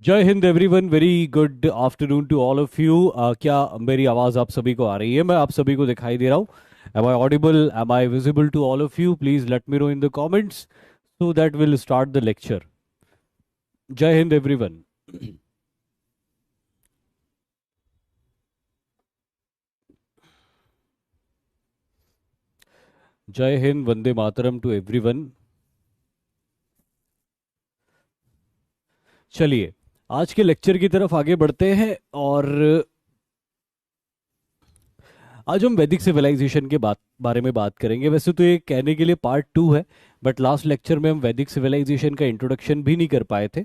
जय Hind everyone. Very good afternoon to all of you. क्या मेरी आवाज़ आप सभी को आ रही है? मैं आप सभी को दिखाई दे रहा हूँ? Am I audible? Am I visible to all of you? Please let me know in the comments so that will start the lecture. जय हिंद एवरीवन। जय हिंद, वंदे मातरम टू एवरीवन। चलिए आज के लेक्चर की तरफ आगे बढ़ते हैं। और आज हम वैदिक सिविलाइजेशन के बारे में बात करेंगे। वैसे तो ये कहने के लिए पार्ट 2 है, बट लास्ट लेक्चर में हम वैदिक सिविलाइजेशन का इंट्रोडक्शन भी नहीं कर पाए थे।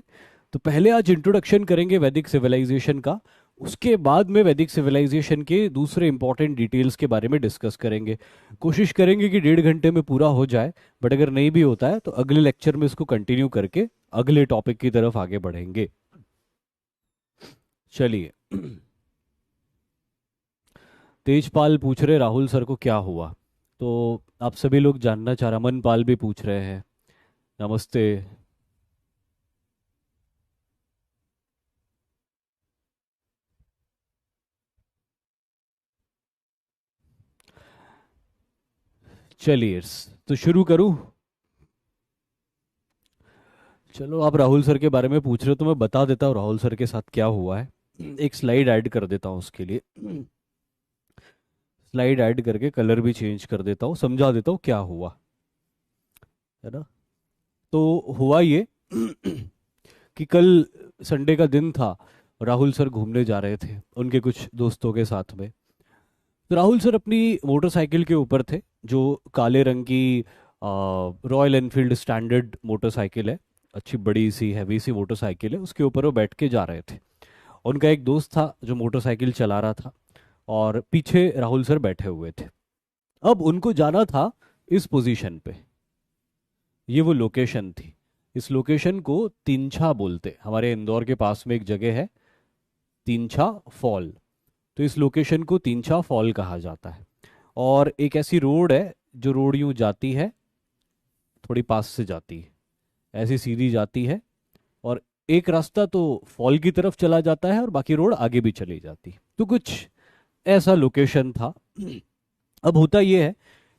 तो पहले आज इंट्रोडक्शन करेंगे वैदिक सिविलाइजेशन का। उसके बाद में वैदिक सिविलाइजेशन के दूसरे इंपॉर्टेंट डिटेल्स के बारे में डिस्कस करेंगे। कोशिश करेंगे कि 1.5 घंटे में पूरा हो जाए, बट अगर नहीं भी होता है तो अगले लेक्चर में इसको कंटिन्यू करके अगले टॉपिक की तरफ आगे बढ़ेंगे। चलिए। तेजपाल पूछ रहे राहुल सर को क्या हुआ। तो आप सभी लोग जानना चाह रहे, अमन पाल भी पूछ रहे हैं। नमस्ते। चलिए तो शुरू करूं। चलो, आप राहुल सर के बारे में पूछ रहे हो तो मैं बता देता हूँ राहुल सर के साथ क्या हुआ है। एक स्लाइड ऐड कर देता हूँ उसके लिए। स्लाइड ऐड करके कलर भी चेंज कर देता हूँ, समझा देता हूँ क्या हुआ, है ना। तो हुआ ये कि कल संडे का दिन था। राहुल सर घूमने जा रहे थे उनके कुछ दोस्तों के साथ में। तो राहुल सर अपनी मोटरसाइकिल के ऊपर थे, जो काले रंग की रॉयल एनफील्ड स्टैंडर्ड मोटरसाइकिल है। अच्छी बड़ी सी हैवी सी मोटरसाइकिल है, उसके ऊपर वो बैठ के जा रहे थे। उनका एक दोस्त था जो मोटरसाइकिल चला रहा था, और पीछे राहुल सर बैठे हुए थे। अब उनको जाना था इस पोजीशन पे। ये वो लोकेशन थी। इस लोकेशन को तिनछा बोलते, हमारे इंदौर के पास में एक जगह है तिनछा फॉल। तो इस लोकेशन को तिनछा फॉल कहा जाता है। और एक ऐसी रोड है, जो रोड यूं जाती है, थोड़ी पास से जाती है, ऐसी सीधी जाती है। और एक रास्ता तो फॉल की तरफ चला जाता है और बाकी रोड आगे भी चली जाती है। तो कुछ ऐसा लोकेशन था। अब होता यह है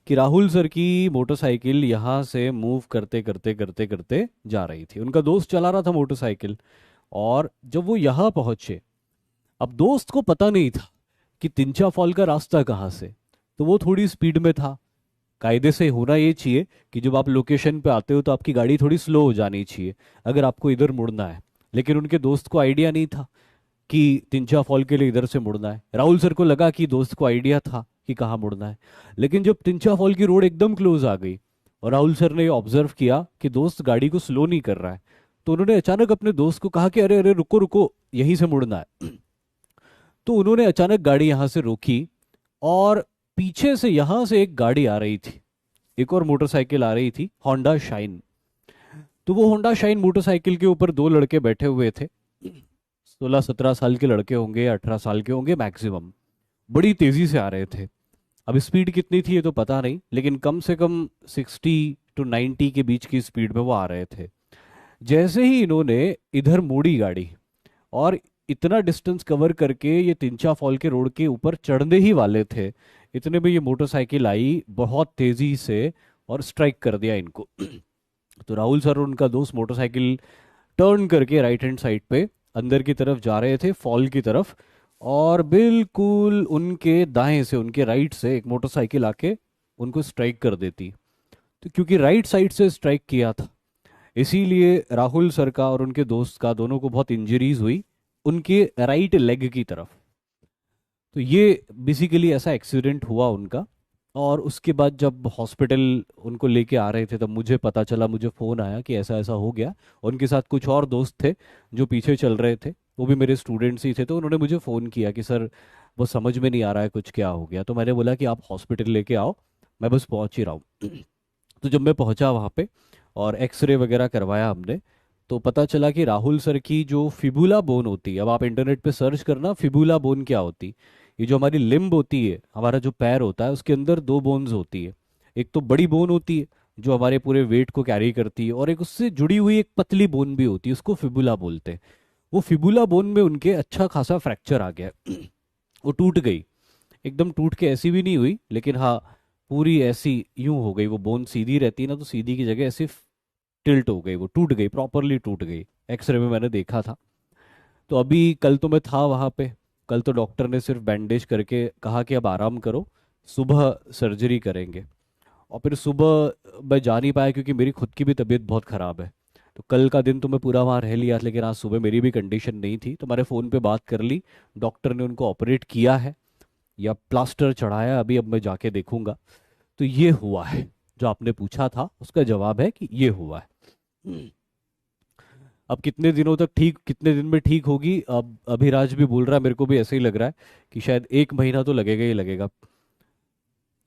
कि राहुल सर की मोटरसाइकिल यहाँ से मूव करते करते करते करते जा रही थी। उनका दोस्त चला रहा था मोटरसाइकिल। और जब वो यहाँ पहुंचे, अब दोस्त को पता नहीं था कि तिनचा फॉल का रास्ता कहाँ से। तो वो थोड़ी स्पीड में था। कायदे से होना ये चाहिए कि जब आप लोकेशन पे आते हो तो आपकी गाड़ी थोड़ी स्लो हो जानी चाहिए अगर आपको इधर मुड़ना है। लेकिन उनके दोस्त को आइडिया नहीं था कि तिनचा फॉल के लिए इधर से मुड़ना है। राहुल सर को लगा कि दोस्त को आइडिया था कि कहाँ मुड़ना है। लेकिन जब तिनचा फॉल की रोड एकदम क्लोज आ गई और राहुल सर ने ऑब्जर्व किया कि दोस्त गाड़ी को स्लो नहीं कर रहा है, तो उन्होंने अचानक अपने दोस्त को कहा कि अरे अरे रुको रुको, यहीं से मुड़ना है। तो उन्होंने अचानक गाड़ी यहाँ से रोकी। और पीछे से यहाँ से एक गाड़ी आ रही थी, एक और मोटरसाइकिल आ रही थी, होंडा शाइन। तो वो होंडा शाइन मोटरसाइकिल के ऊपर दो लड़के बैठे हुए थे। 16-17 साल के लड़के होंगे या 18 साल के होंगे मैक्सिमम। बड़ी तेजी से आ रहे थे। अब स्पीड कितनी थी ये तो पता नहीं, लेकिन कम से कम 60 to 90 के बीच की स्पीड में वो आ रहे थे। जैसे ही इन्होंने इधर मोड़ी गाड़ी, और इतना डिस्टेंस कवर करके ये तिनचा फॉल के रोड के ऊपर चढ़ने ही वाले थे, इतने में ये मोटरसाइकिल आई बहुत तेजी से और स्ट्राइक कर दिया इनको। तो राहुल सर और उनका दोस्त मोटरसाइकिल टर्न करके राइट हैंड साइड पे अंदर की तरफ जा रहे थे, फॉल की तरफ। और बिल्कुल उनके दाएं से, उनके राइट से एक मोटरसाइकिल आके उनको स्ट्राइक कर देती। तो क्योंकि राइट साइड से स्ट्राइक किया था, इसीलिए राहुल सर का और उनके दोस्त का दोनों को बहुत इंजरीज हुई उनके राइट लेग की तरफ। तो ये बेसिकली ऐसा एक्सीडेंट हुआ उनका। और उसके बाद जब हॉस्पिटल उनको लेके आ रहे थे तब मुझे पता चला, मुझे फ़ोन आया कि ऐसा ऐसा हो गया। उनके साथ कुछ और दोस्त थे जो पीछे चल रहे थे, वो भी मेरे स्टूडेंट्स ही थे। तो उन्होंने मुझे फ़ोन किया कि सर वो समझ में नहीं आ रहा है कुछ क्या हो गया। तो मैंने बोला कि आप हॉस्पिटल लेके आओ, मैं बस पहुंच ही रहा हूँ। तो जब मैं पहुंचा वहाँ पे और एक्सरे वगैरह करवाया हमने, तो पता चला कि राहुल सर की जो फिबुला बोन होती है, अब आप इंटरनेट पे सर्च करना फिबुला बोन क्या होती। ये जो हमारी लिम्ब होती है, हमारा जो पैर होता है, उसके अंदर दो बोन्स होती है। एक तो बड़ी बोन होती है जो हमारे पूरे वेट को कैरी करती है, और एक उससे जुड़ी हुई एक पतली बोन भी होती है, उसको फिबुला बोलते हैं। वो फिबुला बोन में उनके अच्छा खासा फ्रैक्चर आ गया। वो टूट गई, एकदम टूट के ऐसी भी नहीं हुई, लेकिन हाँ पूरी ऐसी यूं हो गई। वो बोन सीधी रहती है ना, तो सीधी की जगह ऐसी टिल्ट हो गई, वो टूट गई, प्रॉपरली टूट गई। एक्सरे में मैंने देखा था। तो अभी कल तो मैं था वहाँ पे। कल तो डॉक्टर ने सिर्फ बैंडेज करके कहा कि अब आराम करो, सुबह सर्जरी करेंगे। और फिर सुबह मैं जा नहीं पाया क्योंकि मेरी खुद की भी तबीयत बहुत ख़राब है। तो कल का दिन तो मैं पूरा वहाँ रह लिया, लेकिन आज सुबह मेरी भी कंडीशन नहीं थी, तो मैंने फ़ोन पे बात कर ली। डॉक्टर ने उनको ऑपरेट किया है या प्लास्टर चढ़ाया अभी, अब मैं जाके देखूंगा। तो ये हुआ है, जो आपने पूछा था उसका जवाब है कि ये हुआ है। अब कितने दिनों तक ठीक, कितने दिन में ठीक होगी, अब अभिराज भी बोल रहा है, मेरे को भी ऐसे ही लग रहा है कि शायद 1 महीना तो लगेगा ही लगेगा।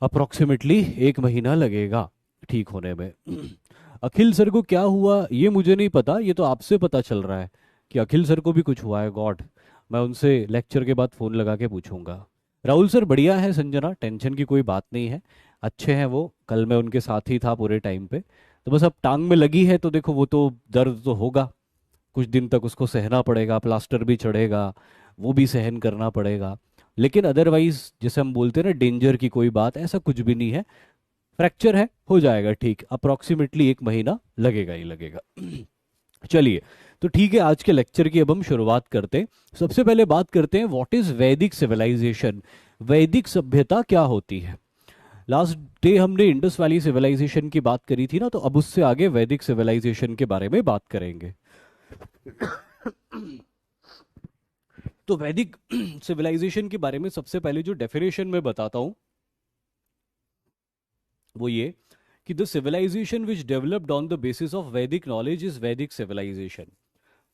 अप्रोक्सीमेटली 1 महीना लगेगा ठीक होने में। अखिल सर को क्या हुआ ये मुझे नहीं पता, ये तो आपसे पता चल रहा है कि अखिल सर को भी कुछ हुआ है। गॉड, मैं उनसे लेक्चर के बाद फ़ोन लगा के पूछूंगा। राहुल सर बढ़िया है संजना, टेंशन की कोई बात नहीं है, अच्छे हैं वो। कल मैं उनके साथ ही था पूरे टाइम पे। तो बस अब टांग में लगी है तो देखो, वो तो दर्द तो होगा, कुछ दिन तक उसको सहना पड़ेगा, प्लास्टर भी चढ़ेगा, वो भी सहन करना पड़ेगा। लेकिन अदरवाइज जैसे हम बोलते हैं ना, डेंजर की कोई बात ऐसा कुछ भी नहीं है। फ्रैक्चर है, हो जाएगा ठीक, अप्रोक्सीमेटली 1 महीना लगेगा ही लगेगा। चलिए, तो ठीक है, आज के लेक्चर की अब हम शुरुआत करते हैं। सबसे पहले बात करते हैं व्हाट इज वैदिक सिविलाइजेशन। वैदिक सभ्यता क्या होती है। लास्ट डे हमने इंडस वैली सिविलाइजेशन की बात करी थी ना, तो अब उससे आगे वैदिक सिविलाइजेशन के बारे में बात करेंगे। तो वैदिक सिविलाइजेशन के बारे में सबसे पहले जो डेफिनेशन मैं बताता हूं वो ये कि the civilisation which developed on the basis of Vedic knowledge is Vedic civilisation.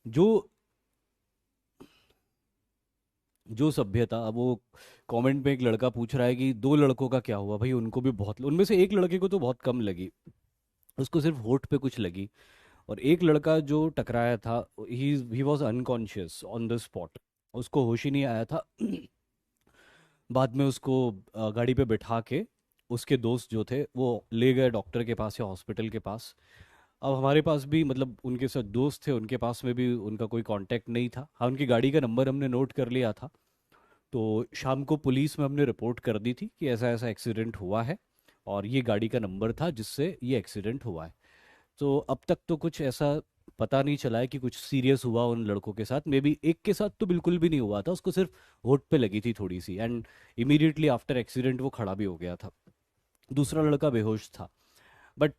जो जो सभ्यता, अब वो कमेंट में एक लड़का पूछ रहा है कि 2 लड़कों का क्या हुआ। भाई उनको भी बहुत, उनमें से एक लड़के को तो बहुत कम लगी, उसको सिर्फ होठ पे कुछ लगी। और एक लड़का जो टकराया था, he was unconscious on the spot, उसको होश ही नहीं आया था। बाद में उसको गाड़ी पे बिठा के उसके दोस्त जो थे वो ले गए डॉक्टर के पास या हॉस्पिटल के पास। अब हमारे पास भी मतलब उनके साथ दोस्त थे, उनके पास में भी उनका कोई कांटेक्ट नहीं था। हाँ, उनकी गाड़ी का नंबर हमने नोट कर लिया था। तो शाम को पुलिस में हमने रिपोर्ट कर दी थी कि ऐसा ऐसा एक्सीडेंट हुआ है, और ये गाड़ी का नंबर था जिससे ये एक्सीडेंट हुआ है। तो अब तक तो कुछ ऐसा पता नहीं चला है कि कुछ सीरियस हुआ उन लड़कों के साथ। मे बी एक के साथ तो बिल्कुल भी नहीं हुआ था, उसको सिर्फ होठ पे लगी थी थोड़ी सी, एंड इमीडिएटली आफ्टर एक्सीडेंट वो खड़ा भी हो गया था। दूसरा लड़का बेहोश था, बट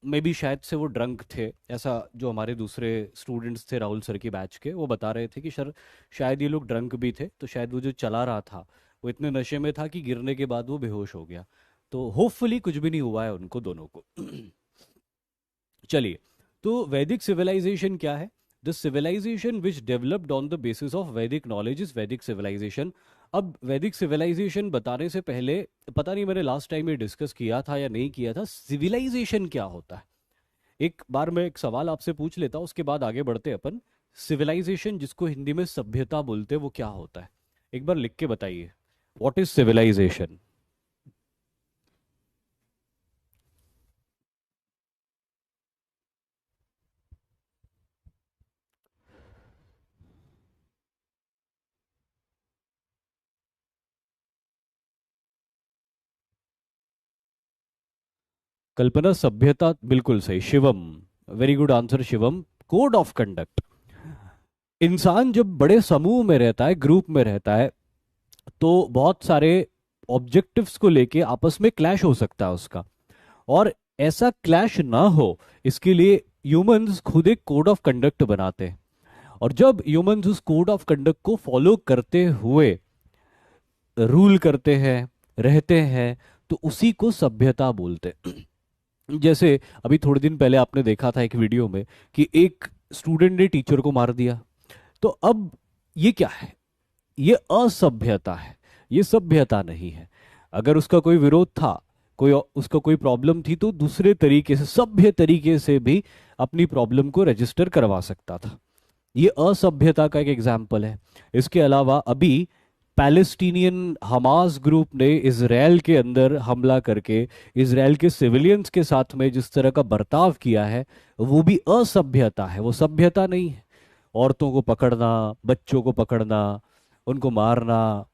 मे बी शायद से वो ड्रंक थे, ऐसा जो हमारे दूसरे स्टूडेंट्स थे राहुल सर के बैच के, वो बता रहे थे कि सर शायद ये लोग ड्रंक भी थे, तो शायद वो जो चला रहा था वो इतने नशे में था कि गिरने के बाद वो बेहोश हो गया। तो होपफुली कुछ भी नहीं हुआ है उनको दोनों को। चलिए, तो वैदिक सिविलाइजेशन क्या है। The civilisation which developed on the basis of Vedic knowledge is Vedic civilisation. अब वैदिक सिविलाइजेशन बताने से पहले, पता नहीं मैंने लास्ट टाइम ये डिस्कस किया था या नहीं किया था, सिविलाइजेशन क्या होता है। एक बार मैं एक सवाल आपसे पूछ लेता हूँ, उसके बाद आगे बढ़ते हैं अपन। सिविलाइजेशन, जिसको हिंदी में सभ्यता बोलते हैं, वो क्या होता है, एक बार लिख के बताइए। What is civilisation. कल्पना, सभ्यता बिल्कुल सही। Shivam, very good answer Shivam. Code of conduct. इंसान जब बड़े समूह में रहता है, ग्रुप में रहता है, तो बहुत सारे ऑब्जेक्टिव्स को लेके आपस में क्लैश हो सकता है उसका। और ऐसा क्लैश ना हो, इसके लिए ह्यूमंस खुद एक कोड ऑफ कंडक्ट बनाते हैं। और जब ह्यूमंस उस कोड ऑफ कंडक्ट को फॉलो करते हुए रूल करते हैं, रहते हैं, तो उसी को सभ्यता बोलते हैं। जैसे अभी थोड़े दिन पहले आपने देखा था एक वीडियो में कि एक स्टूडेंट ने टीचर को मार दिया। तो अब ये क्या है, ये असभ्यता है, ये सभ्यता नहीं है। अगर उसका कोई विरोध था, कोई उसका कोई प्रॉब्लम थी, तो दूसरे तरीके से, सभ्य तरीके से भी अपनी प्रॉब्लम को रजिस्टर करवा सकता था। ये असभ्यता का एक एग्जाम्पल है। इसके अलावा अभी पैलेस्टीनियन हमास ग्रुप ने इसराइल के अंदर हमला करके इसराइल के सिविलियंस के साथ में जिस तरह का बर्ताव किया है, वो भी असभ्यता है, वो सभ्यता नहीं है। औरतों को पकड़ना, बच्चों को पकड़ना, उनको मारना,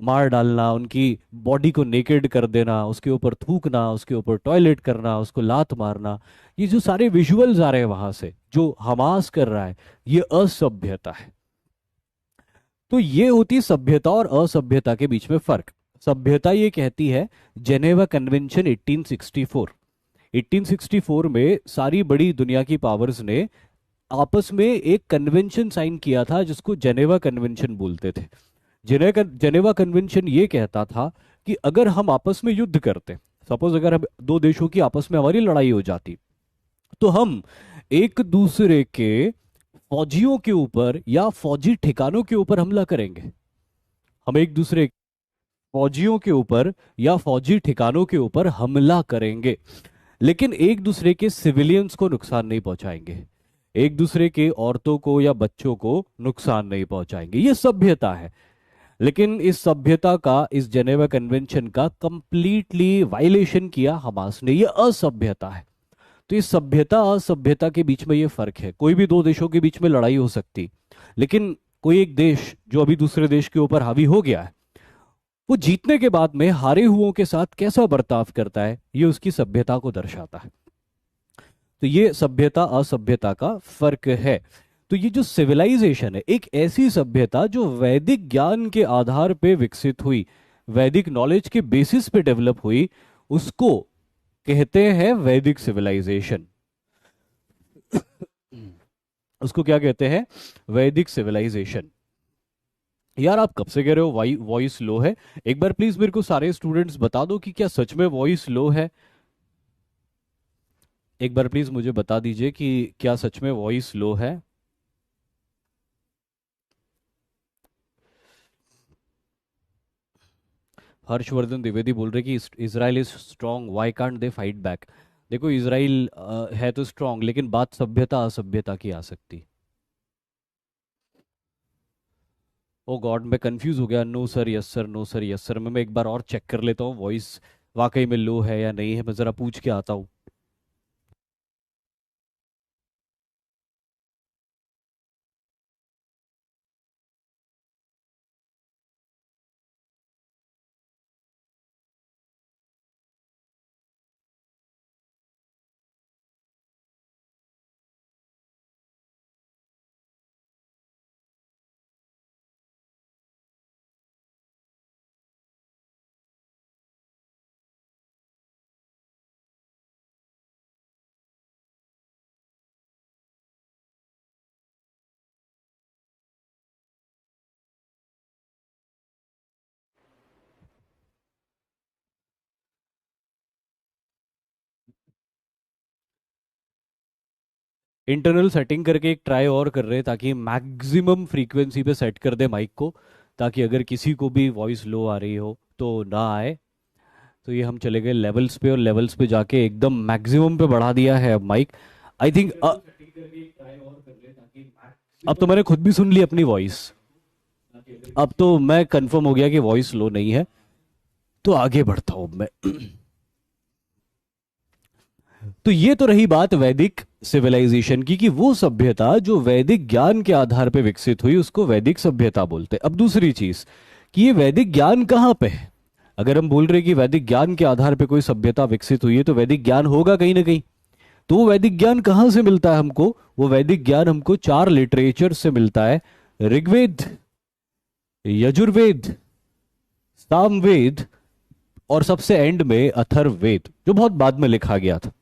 मार डालना, उनकी बॉडी को नेकेड कर देना, उसके ऊपर थूकना, उसके ऊपर टॉयलेट करना, उसको लात मारना, ये जो सारे विजुअल्स आ रहे हैं वहां से जो हमास कर रहा है, ये असभ्यता है। तो ये होती सभ्यता और असभ्यता के बीच में फर्क। सभ्यता ये कहती है, जेनेवा कन्वेंशन 1864, 1864 में सारी बड़ी दुनिया की पावर्स ने आपस में एक कन्वेंशन साइन किया था जिसको जेनेवा कन्वेंशन बोलते थे। जेनेवा कन्वेंशन ये कहता था कि अगर हम आपस में युद्ध करते, सपोज अगर हम दो देशों की आपस में हमारी लड़ाई हो जाती, तो हम एक दूसरे के फौजियों के ऊपर या फौजी ठिकानों के ऊपर हमला करेंगे। हम एक दूसरे फौजियों के ऊपर या फौजी ठिकानों के ऊपर हमला करेंगे, लेकिन एक दूसरे के सिविलियंस को नुकसान नहीं पहुंचाएंगे, एक दूसरे के औरतों को या बच्चों को नुकसान नहीं पहुंचाएंगे। ये सभ्यता है। लेकिन इस सभ्यता का, इस जेनेवा कन्वेंशन का कंप्लीटली वायलेशन किया हमास ने। ये असभ्यता है। तो इस सभ्यता असभ्यता के बीच में ये फर्क है। कोई भी दो देशों के बीच में लड़ाई हो सकती, लेकिन कोई एक देश जो अभी दूसरे देश के ऊपर हावी हो गया है, वो जीतने के बाद में हारे हुओं के साथ कैसा बर्ताव करता है, ये उसकी सभ्यता को दर्शाता है। तो ये सभ्यता असभ्यता का फर्क है। तो ये जो सिविलाइजेशन है, एक ऐसी सभ्यता जो वैदिक ज्ञान के आधार पे विकसित हुई, वैदिक नॉलेज के बेसिस पे डेवलप हुई, उसको कहते हैं वैदिक सिविलाइजेशन। उसको क्या कहते हैं? वैदिक सिविलाइजेशन। यार आप कब से कह रहे हो वॉइस लो है? एक बार प्लीज मेरे को सारे स्टूडेंट्स बता दो कि क्या सच में वॉइस लो है। एक बार प्लीज मुझे बता दीजिए कि क्या सच में वॉइस लो है। हर्षवर्धन द्विवेदी बोल रहे कि Israel is strong, why can't they fight back. देखो इजराइल है तो स्ट्रांग, लेकिन बात सभ्यता असभ्यता की आ सकती। ओ गॉड, मैं कंफ्यूज हो गया। No sir, yes sir, no sir, yes sir. मैं एक बार और चेक कर लेता हूँ वॉइस वाकई में लो है या नहीं है। मैं जरा पूछ के आता हूँ। इंटरनल सेटिंग करके एक ट्राई और कर रहे हैं ताकि मैक्सिमम फ्रीक्वेंसी पे सेट कर दे माइक को, ताकि अगर किसी को भी वॉइस लो आ रही हो तो ना आए। तो ये हम चले गए लेवल्स पे, और लेवल्स पे जाके एकदम मैक्सिमम पे बढ़ा दिया है अब माइक। आई थिंक अब तो मैंने खुद भी सुन ली अपनी वॉइस। अब तो मैं कंफर्म हो गया कि वॉइस लो नहीं है। तो आगे बढ़ता हूं मैं। तो ये तो रही बात वैदिक सिविलाइजेशन की, कि वो सभ्यता जो वैदिक ज्ञान के आधार पे विकसित हुई उसको वैदिक सभ्यता बोलते हैं। अब दूसरी चीज कि ये वैदिक ज्ञान कहाँ पे है। अगर हम बोल रहे हैं कि वैदिक ज्ञान के आधार पे कोई सभ्यता विकसित हुई है, तो वैदिक ज्ञान होगा कहीं ना कहीं। तो वो वैदिक ज्ञान कहाँ से मिलता है हमको? वो वैदिक ज्ञान हमको चार लिटरेचर से मिलता है: ऋग्वेद, यजुर्वेद, सामवेद, और सबसे एंड में अथर्ववेद, जो बहुत बाद में लिखा गया था।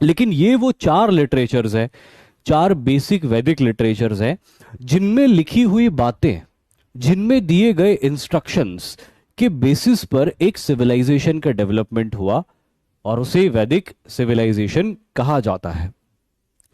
लेकिन ये वो चार लिटरेचर्स हैं, चार बेसिक वैदिक लिटरेचर्स हैं, जिनमें लिखी हुई बातें, जिनमें दिए गए इंस्ट्रक्शंस के बेसिस पर एक सिविलाइजेशन का डेवलपमेंट हुआ, और उसे वैदिक सिविलाइजेशन कहा जाता है।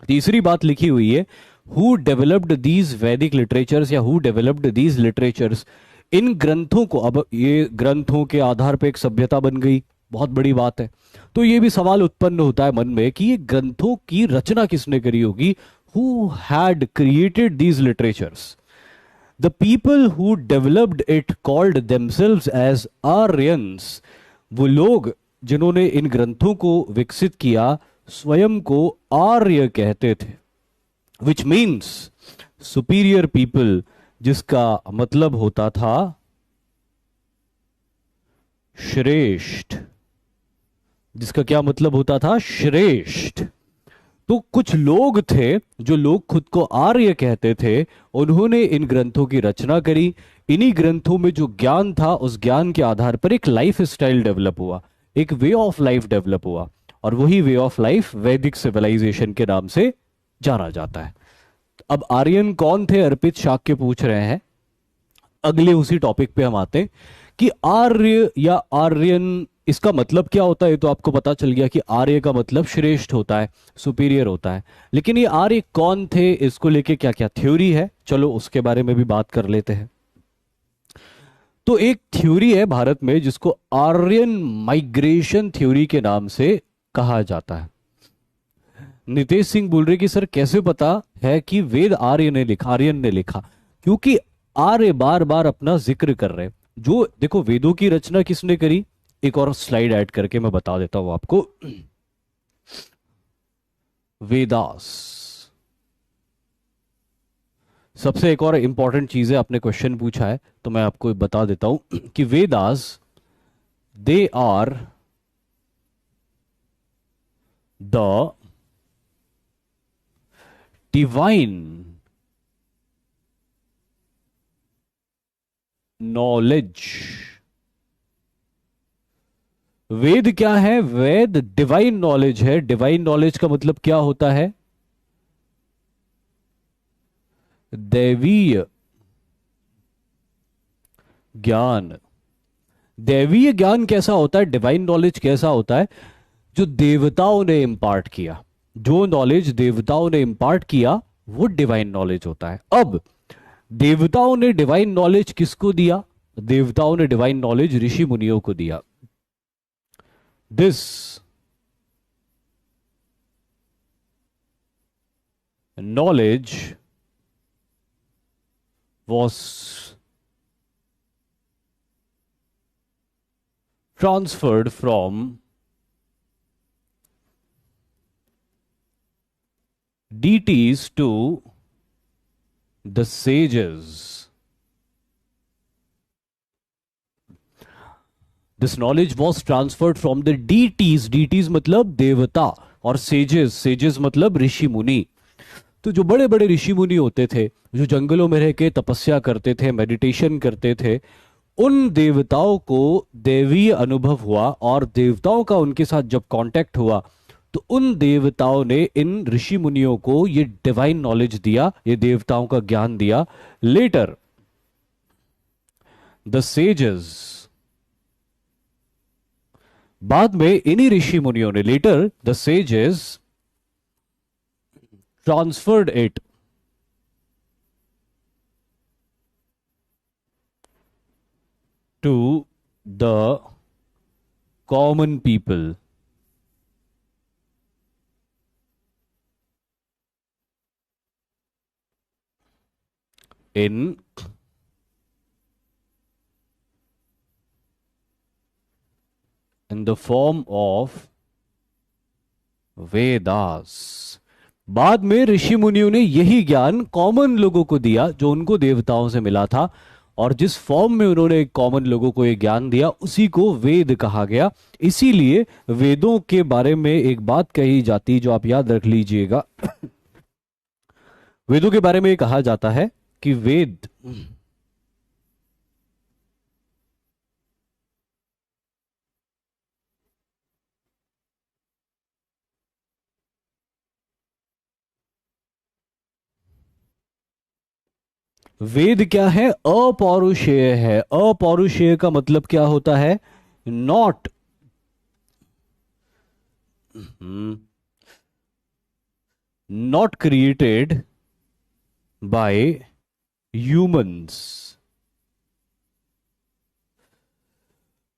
तीसरी बात लिखी हुई है, हु डेवलप्ड दीज वैदिक लिटरेचर्स या हु डेवलप्ड दीज लिटरेचर्स। इन ग्रंथों को, अब ये ग्रंथों के आधार पर एक सभ्यता बन गई, बहुत बड़ी बात है। तो ये भी सवाल उत्पन्न होता है मन में कि ये ग्रंथों की रचना किसने करी होगी? Who had created these literatures? The people who developed it called themselves as Aryans. वो लोग जिन्होंने इन ग्रंथों को विकसित किया स्वयं को आर्य कहते थे। विच मीन्स सुपीरियर पीपल, जिसका मतलब होता था श्रेष्ठ, जिसका क्या मतलब होता था, श्रेष्ठ। तो कुछ लोग थे जो लोग खुद को आर्य कहते थे, उन्होंने इन ग्रंथों की रचना करी। इन्हीं ग्रंथों में जो ज्ञान था, उस ज्ञान के आधार पर एक लाइफ स्टाइल डेवलप हुआ, एक वे ऑफ लाइफ डेवलप हुआ, और वही वे ऑफ लाइफ वैदिक सिविलाइजेशन के नाम से जाना जाता है। अब आर्यन कौन थे, अर्पित शाक्य पूछ रहे हैं। अगले उसी टॉपिक पे हम आते हैं कि आर्य या आर्यन, इसका मतलब क्या होता है। तो आपको पता चल गया कि आर्य का मतलब श्रेष्ठ होता है, सुपीरियर होता है। लेकिन ये आर्य कौन थे, इसको लेके क्या क्या थ्योरी है, चलो उसके बारे में भी बात कर लेते हैं। तो एक थ्योरी है भारत में जिसको आर्यन माइग्रेशन थ्योरी के नाम से कहा जाता है। नितेश सिंह बोल रहे कि सर कैसे पता है कि वेद आर्यन ने लिखा, क्योंकि आर्य बार बार अपना जिक्र कर रहे हैं। जो देखो, वेदों की रचना किसने करी, एक और स्लाइड ऐड करके मैं बता देता हूं आपको। वेदास, सबसे एक और इंपॉर्टेंट चीज है, आपने क्वेश्चन पूछा है तो मैं आपको बता देता हूं कि Vedas, they are the divine knowledge. Veda क्या है, वेद डिवाइन नॉलेज है। डिवाइन नॉलेज का मतलब क्या होता है, दैवीय ज्ञान। दैवीय ज्ञान कैसा होता है, डिवाइन नॉलेज कैसा होता है, जो देवताओं ने इंपार्ट किया, जो नॉलेज देवताओं ने इंपार्ट किया वो डिवाइन नॉलेज होता है। अब देवताओं ने डिवाइन नॉलेज किसको दिया, देवताओं ने डिवाइन नॉलेज ऋषि मुनियों को दिया। This knowledge was transferred from deities to the sages. This knowledge was transferred from the deities, deities मतलब देवता, और sages, sages मतलब ऋषि मुनि। तो जो बड़े बड़े ऋषि मुनि होते थे, जो जंगलों में रह के तपस्या करते थे, मेडिटेशन करते थे, उन देवताओं को दैवीय अनुभव हुआ, और देवताओं का उनके साथ जब कांटेक्ट हुआ तो उन देवताओं ने इन ऋषि मुनियों को ये डिवाइन नॉलेज दिया, ये देवताओं का ज्ञान दिया। लेटर द सेजेस, बाद में इन्हीं ऋषि मुनियों ने, later the sages transferred it to the common people in the form of Vedas। बाद में ऋषि मुनियों ने यही ज्ञान कॉमन लोगों को दिया जो उनको देवताओं से मिला था, और जिस फॉर्म में उन्होंने कॉमन लोगों को ये ज्ञान दिया उसी को वेद कहा गया। इसीलिए वेदों के बारे में एक बात कही जाती जो आप याद रख लीजिएगा। वेदों के बारे में ये कहा जाता है कि वेद वेद क्या है, अपौरुषेय है। अपौरुषेय का मतलब क्या होता है, not not created by humans.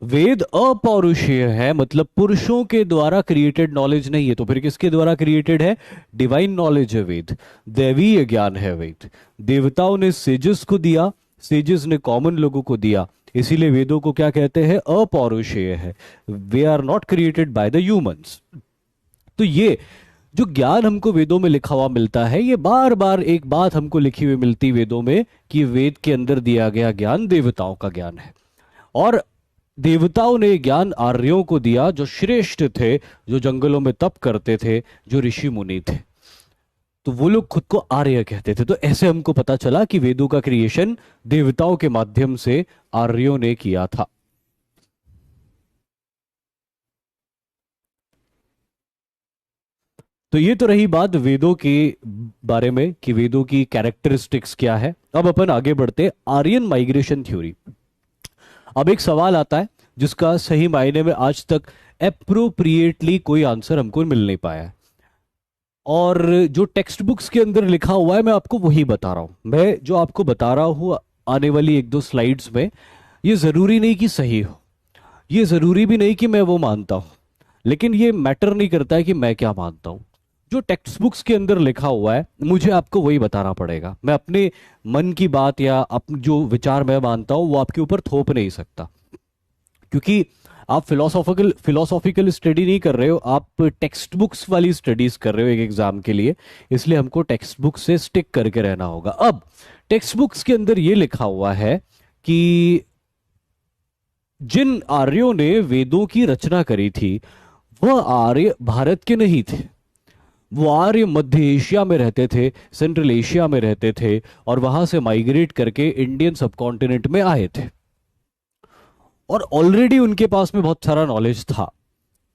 Veda अपौरुषेय है, मतलब पुरुषों के द्वारा क्रिएटेड नॉलेज नहीं है। तो फिर किसके द्वारा क्रिएटेड है, डिवाइन नॉलेज है वेद, दैवीय ज्ञान है वेद। देवताओं ने सेजस को दिया, सेजस ने कॉमन लोगों को दिया, इसीलिए वेदों को क्या कहते हैं, अपौरुषेय है। They are not created by the humans. तो ये जो ज्ञान हमको वेदों में लिखा हुआ मिलता है, ये बार बार एक बात हमको लिखी हुई मिलती वेदों में कि वेद के अंदर दिया गया ज्ञान देवताओं का ज्ञान है, और देवताओं ने ज्ञान आर्यों को दिया जो श्रेष्ठ थे, जो जंगलों में तप करते थे, जो ऋषि मुनि थे। तो वो लोग खुद को आर्य कहते थे। तो ऐसे हमको पता चला कि वेदों का क्रिएशन देवताओं के माध्यम से आर्यों ने किया था। तो ये तो रही बात वेदों के बारे में कि वेदों की कैरेक्टरिस्टिक्स क्या है। अब अपन आगे बढ़ते, आर्यन माइग्रेशन थ्योरी। अब एक सवाल आता है जिसका सही मायने में आज तक एप्रोप्रिएटली कोई आंसर हमको मिल नहीं पाया है, और जो टेक्स्ट बुक्स के अंदर लिखा हुआ है मैं आपको वही बता रहा हूं। मैं जो आपको बता रहा हूं आने वाली एक दो स्लाइड्स में, ये जरूरी नहीं कि सही हो, ये जरूरी भी नहीं कि मैं वो मानता हूं, लेकिन ये मैटर नहीं करता है कि मैं क्या मानता हूं। जो टेक्स्ट बुक्स के अंदर लिखा हुआ है मुझे आपको वही बताना पड़ेगा। मैं अपने मन की बात या जो विचार मैं मानता हूं वो आपके ऊपर थोप नहीं सकता, क्योंकि आप फिलोसॉफिकल स्टडी नहीं कर रहे हो, आप टेक्स्ट बुक्स वाली स्टडीज कर रहे हो एक एग्जाम के लिए, इसलिए हमको टेक्स्ट बुक से स्टिक करके रहना होगा। अब टेक्स्ट बुक्स के अंदर ये लिखा हुआ है कि जिन आर्यों ने वेदों की रचना करी थी वह आर्य भारत के नहीं थे, वो आर्य मध्य एशिया में रहते थे, सेंट्रल एशिया में रहते थे, और वहां से माइग्रेट करके इंडियन सबकॉन्टिनेंट में आए थे, और ऑलरेडी उनके पास में बहुत सारा नॉलेज था,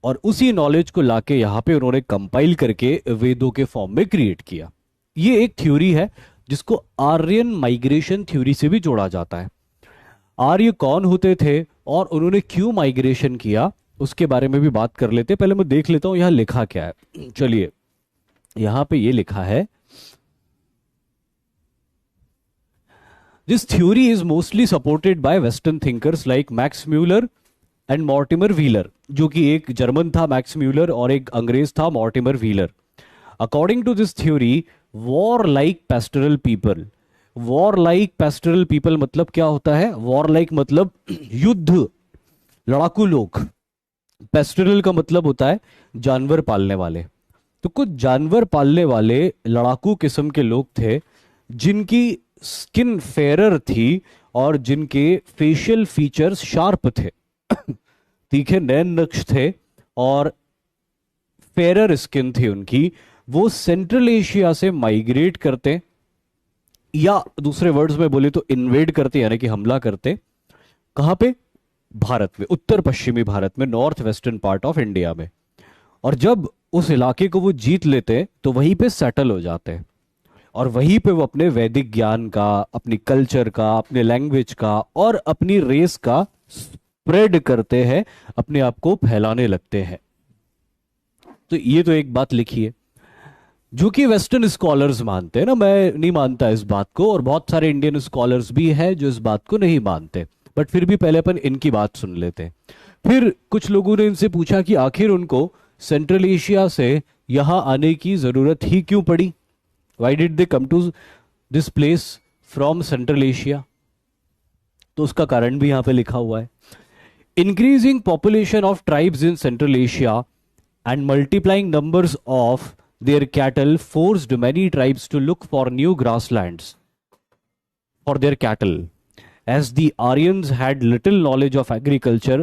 और उसी नॉलेज को लाके यहां पे उन्होंने कंपाइल करके वेदों के फॉर्म में क्रिएट किया। ये एक थ्योरी है जिसको आर्यन माइग्रेशन थ्योरी से भी जोड़ा जाता है। आर्य कौन होते थे और उन्होंने क्यों माइग्रेशन किया उसके बारे में भी बात कर लेते। पहले मैं देख लेता हूं यहां लिखा क्या है। चलिए, यहां पे ये लिखा है, this theory is mostly supported by western thinkers like Max Muller and Mortimer Wheeler, जो कि एक जर्मन था मैक्स म्यूलर और एक अंग्रेज था Mortimer Wheeler. According to this theory, warlike pastoral people, warlike pastoral people मतलब क्या होता है? वॉर लाइक मतलब युद्ध, लड़ाकू लोग। पेस्टरल का मतलब होता है जानवर पालने वाले। तो कुछ जानवर पालने वाले लड़ाकू किस्म के लोग थे जिनकी स्किन फेरर थी और जिनके फेशियल फीचर्स शार्प थे, तीखे नैन नक्श थे और फेरर स्किन थी उनकी। वो सेंट्रल एशिया से माइग्रेट करते, या दूसरे वर्ड्स में बोले तो इन्वेड करते, यानी कि हमला करते। कहां पे? भारत में, उत्तर पश्चिमी भारत में, north western part of India में। और जब उस इलाके को वो जीत लेते तो वहीं पे सेटल हो जाते हैं, और वहीं पे वो अपने वैदिक ज्ञान का, अपनी कल्चर का, अपने लैंग्वेज का और अपनी रेस का स्प्रेड करते हैं, अपने आप को फैलाने लगते हैं। तो ये तो एक बात लिखी है जो कि वेस्टर्न स्कॉलर्स मानते हैं ना, मैं नहीं मानता इस बात को, और बहुत सारे इंडियन स्कॉलर्स भी हैं जो इस बात को नहीं मानते, बट फिर भी पहले अपन इनकी बात सुन लेते हैं। फिर कुछ लोगों ने इनसे पूछा कि आखिर उनको सेंट्रल एशिया से यहां आने की जरूरत ही क्यों पड़ी? Why did they come to this place from central Asia? तो उसका कारण भी यहां पे लिखा हुआ है। Increasing population of tribes in central Asia and multiplying numbers of their cattle forced many tribes to look for new grasslands for their cattle. As the Aryans had little knowledge of agriculture,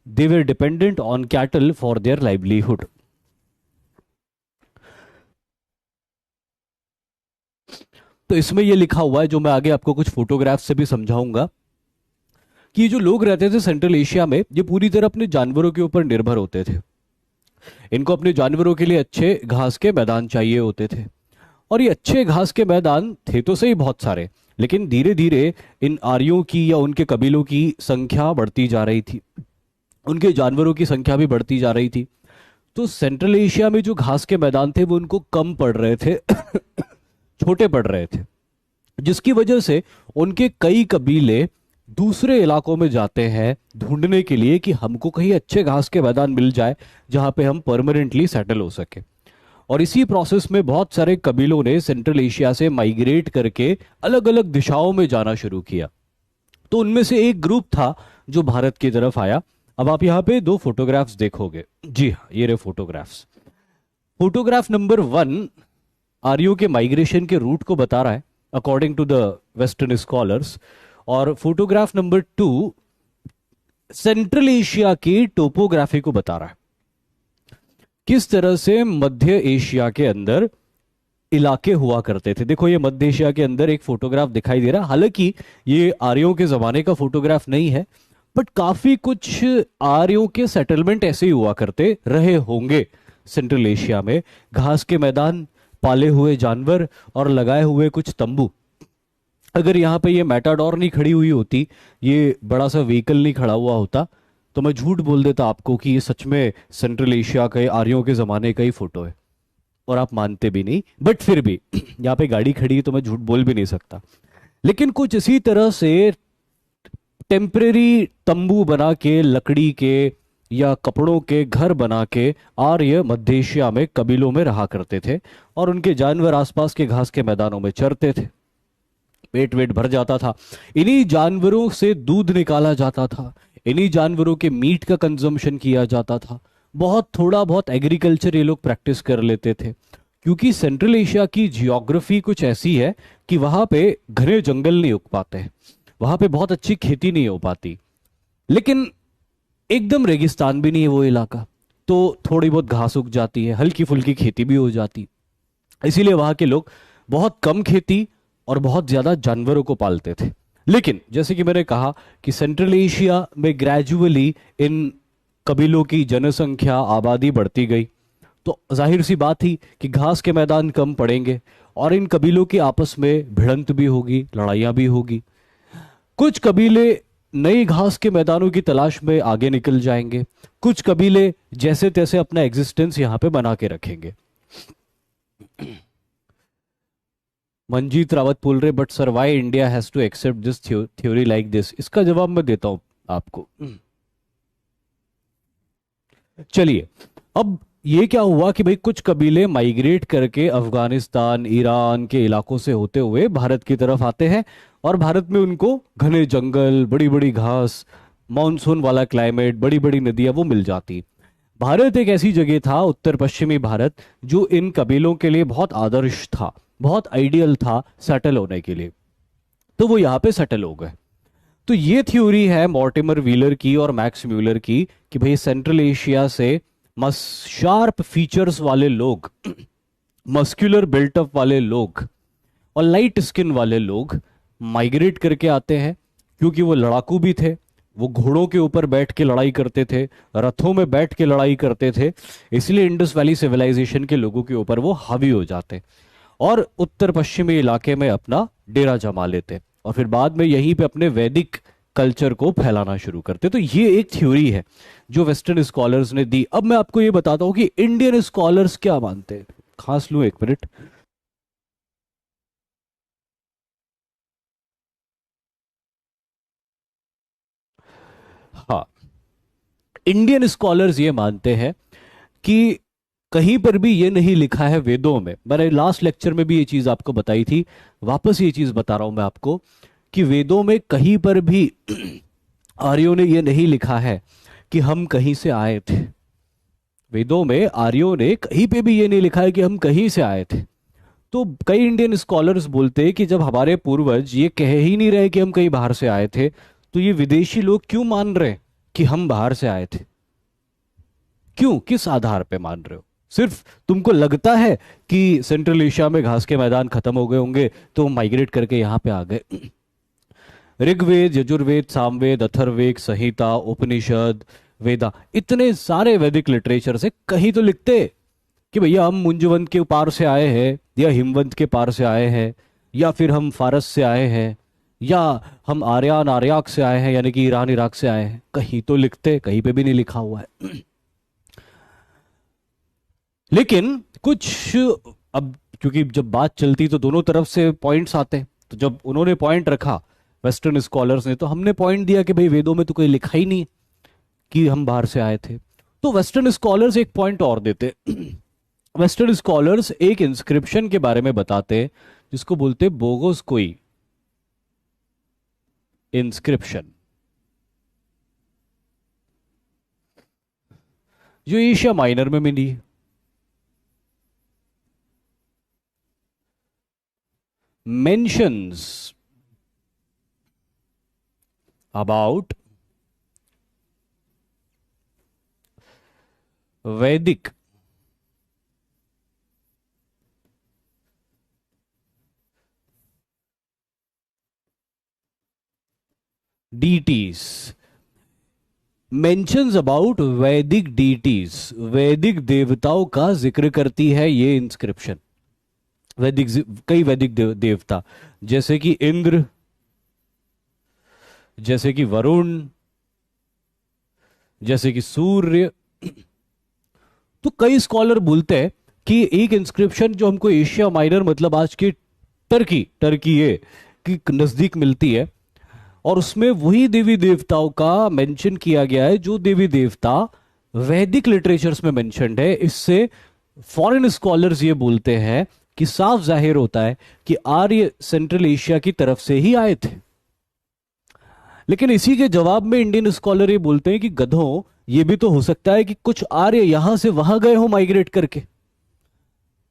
they were dependent on cattle for their livelihood. तो इसमें यह लिखा हुआ है, जो मैं आगे आपको कुछ फोटोग्राफ से भी समझाऊंगा, कि जो लोग रहते थे सेंट्रल एशिया में, ये पूरी तरह अपने जानवरों के ऊपर निर्भर होते थे। इनको अपने जानवरों के लिए अच्छे घास के मैदान चाहिए होते थे, और ये अच्छे घास के मैदान थे तो सही बहुत सारे, लेकिन धीरे धीरे इन आर्यों की या उनके कबीलों की संख्या बढ़ती जा रही थी, उनके जानवरों की संख्या भी बढ़ती जा रही थी। तो सेंट्रल एशिया में जो घास के मैदान थे वो उनको कम पड़ रहे थे छोटे पड़ रहे थे, जिसकी वजह से उनके कई कबीले दूसरे इलाकों में जाते हैं ढूंढने के लिए कि हमको कहीं अच्छे घास के मैदान मिल जाए जहां पे हम परमानेंटली सेटल हो सके। और इसी प्रोसेस में बहुत सारे कबीलों ने सेंट्रल एशिया से माइग्रेट करके अलग अलग दिशाओं में जाना शुरू किया। तो उनमें से एक ग्रुप था जो भारत की तरफ आया। अब आप यहाँ पे दो फोटोग्राफ्स देखोगे। जी हाँ, ये रहे फोटोग्राफ्स। फोटोग्राफ नंबर 1 आर्यों के माइग्रेशन के रूट को बता रहा है according to the western scholars, और फोटोग्राफ नंबर 2 सेंट्रल एशिया की टोपोग्राफी को बता रहा है, किस तरह से मध्य एशिया के अंदर इलाके हुआ करते थे। देखो ये मध्य एशिया के अंदर एक फोटोग्राफ दिखाई दे रहा है, हालांकि ये आर्यों के जमाने का फोटोग्राफ नहीं है, बट काफी कुछ आर्यों के सेटलमेंट ऐसे ही हुआ करते रहे होंगे सेंट्रल एशिया में। घास के मैदान, पाले हुए जानवर और लगाए हुए कुछ तंबू। अगर यहाँ पे ये मैटाडोर नहीं खड़ी हुई होती, ये बड़ा सा व्हीकल नहीं खड़ा हुआ होता, तो मैं झूठ बोल देता आपको कि ये सच में सेंट्रल एशिया के आर्यों के जमाने का ही फोटो है, और आप मानते भी नहीं। बट फिर भी यहाँ पे गाड़ी खड़ी है तो मैं झूठ बोल भी नहीं सकता। लेकिन कुछ इसी तरह से टेम्परेरी तंबू बना के, लकड़ी के या कपड़ों के घर बना के आर्य मध्य एशिया में कबीलों में रहा करते थे, और उनके जानवर आसपास के घास के मैदानों में चरते थे। पेट वेट भर जाता था, इन्हीं जानवरों से दूध निकाला जाता था, इन्हीं जानवरों के मीट का कंजम्पशन किया जाता था। बहुत थोड़ा बहुत एग्रीकल्चर ये लोग प्रैक्टिस कर लेते थे, क्योंकि सेंट्रल एशिया की जियोग्राफी कुछ ऐसी है कि वहां पे घने जंगल नहीं उग पाते, वहां पे बहुत अच्छी खेती नहीं हो पाती, लेकिन एकदम रेगिस्तान भी नहीं है वो इलाका, तो थोड़ी बहुत घास उग जाती है, हल्की फुल्की खेती भी हो जाती। इसीलिए वहां के लोग बहुत कम खेती और बहुत ज्यादा जानवरों को पालते थे। लेकिन जैसे कि मैंने कहा कि सेंट्रल एशिया में ग्रेजुअली इन कबीलों की जनसंख्या, आबादी बढ़ती गई, तो जाहिर सी बात थी कि घास के मैदान कम पड़ेंगे और इन कबीलों की आपस में भिड़ंत भी होगी, लड़ाइयां भी होगी। कुछ कबीले नई घास के मैदानों की तलाश में आगे निकल जाएंगे, कुछ कबीले जैसे तैसे अपना एग्जिस्टेंस यहां पे बना के रखेंगे। मंजीत रावत बोल रहे, but sir why India has to accept this theory like this. इसका जवाब मैं देता हूं आपको। चलिए, अब ये क्या हुआ कि भाई कुछ कबीले माइग्रेट करके अफगानिस्तान, ईरान के इलाकों से होते हुए भारत की तरफ आते हैं, और भारत में उनको घने जंगल, बड़ी बड़ी घास, मानसून वाला क्लाइमेट, बड़ी बड़ी नदियां वो मिल जाती। भारत एक ऐसी जगह था, उत्तर पश्चिमी भारत, जो इन कबीलों के लिए बहुत आदर्श था, बहुत आइडियल था सेटल होने के लिए, तो वो यहाँ पे सेटल हो गए। तो ये थ्योरी है मॉर्टिमर व्हीलर की और मैक्स म्यूलर की कि भाई सेंट्रल एशिया से मस शार्प फीचर्स वाले लोग, मस्कुलर बिल्टअप वाले लोग और लाइट स्किन वाले लोग माइग्रेट करके आते हैं, क्योंकि वो लड़ाकू भी थे, वो घोड़ों के ऊपर बैठ के लड़ाई करते थे, रथों में बैठ के लड़ाई करते थे, इसलिए इंडस वैली सिविलाइजेशन के लोगों के ऊपर वो हावी हो जाते और उत्तर पश्चिमी इलाके में अपना डेरा जमा लेते, और फिर बाद में यहीं पे अपने वैदिक कल्चर को फैलाना शुरू करते। तो ये एक थ्योरी है जो वेस्टर्न स्कॉलर्स ने दी। अब मैं आपको ये बताता हूं कि इंडियन स्कॉलर्स क्या मानते हैं। खास लूं, एक मिनट। हाँ, इंडियन स्कॉलर्स ये मानते हैं कि कहीं पर भी ये नहीं लिखा है वेदों में, मैंने लास्ट लेक्चर में भी ये चीज आपको बताई थी, वापस ये चीज बता रहा हूं मैं आपको, कि वेदों में कहीं पर भी आर्यों ने ये नहीं लिखा है कि हम कहीं से आए थे। वेदों में आर्यों ने कहीं पे भी ये नहीं लिखा है कि हम कहीं से आए थे। तो कई इंडियन स्कॉलर्स बोलते हैं कि जब हमारे पूर्वज ये कह ही नहीं रहे कि हम कहीं बाहर से आए थे, तो ये विदेशी लोग क्यों मान रहे हैं कि हम बाहर से आए थे? क्यों, किस आधार पे मान रहे हो? सिर्फ तुमको लगता है कि सेंट्रल एशिया में घास के मैदान खत्म हो गए होंगे तो माइग्रेट करके यहां पे आ गए? ऋग्वेद, यजुर्वेद, सामवेद, अथर्ववेद, संहिता, उपनिषद, वेदा, इतने सारे वैदिक लिटरेचर से कहीं तो लिखते कि भैया हम मुंजवंत के पार से आए हैं, या हिमवंत के पार से आए हैं, या फिर हम फारस से आए हैं, या हम आर्यन आर्याक से आए हैं, यानी कि ईरान इराक से आए हैं। कहीं तो लिखते, कहीं पे भी नहीं लिखा हुआ है। लेकिन कुछ, अब क्योंकि जब बात चलती तो दोनों तरफ से पॉइंट्स आते, तो जब उन्होंने पॉइंट रखा वेस्टर्न स्कॉलर्स ने, तो हमने पॉइंट दिया कि भाई वेदों में तो कोई लिखा ही नहीं कि हम बाहर से आए थे। तो वेस्टर्न स्कॉलर्स एक पॉइंट और देते। वेस्टर्न स्कॉलर्स एक इंस्क्रिप्शन के बारे में बताते जिसको बोलते बोगोस कोई इंस्क्रिप्शन, जो एशिया माइनर में मिली है। mentions about Vedic deities, mentions about वैदिक डीटीज, वैदिक देवताओं का जिक्र करती है ये इंस्क्रिप्शन। कई वैदिक देवता, जैसे कि इंद्र, जैसे कि वरुण, जैसे कि सूर्य। तो कई स्कॉलर बोलते हैं कि एक इंस्क्रिप्शन जो हमको एशिया माइनर मतलब आज की टर्की है की नजदीक मिलती है, और उसमें वही देवी देवताओं का मेंशन किया गया है जो देवी देवता वैदिक लिटरेचर्स में मेंशन्ड है। इससे फॉरेन स्कॉलर्स ये बोलते हैं कि साफ जाहिर होता है कि आर्य सेंट्रल एशिया की तरफ से ही आए थे। लेकिन इसी के जवाब में इंडियन स्कॉलर ये बोलते हैं कि गधों, ये भी तो हो सकता है कि कुछ आर्य यहां से वहां गए हो माइग्रेट करके।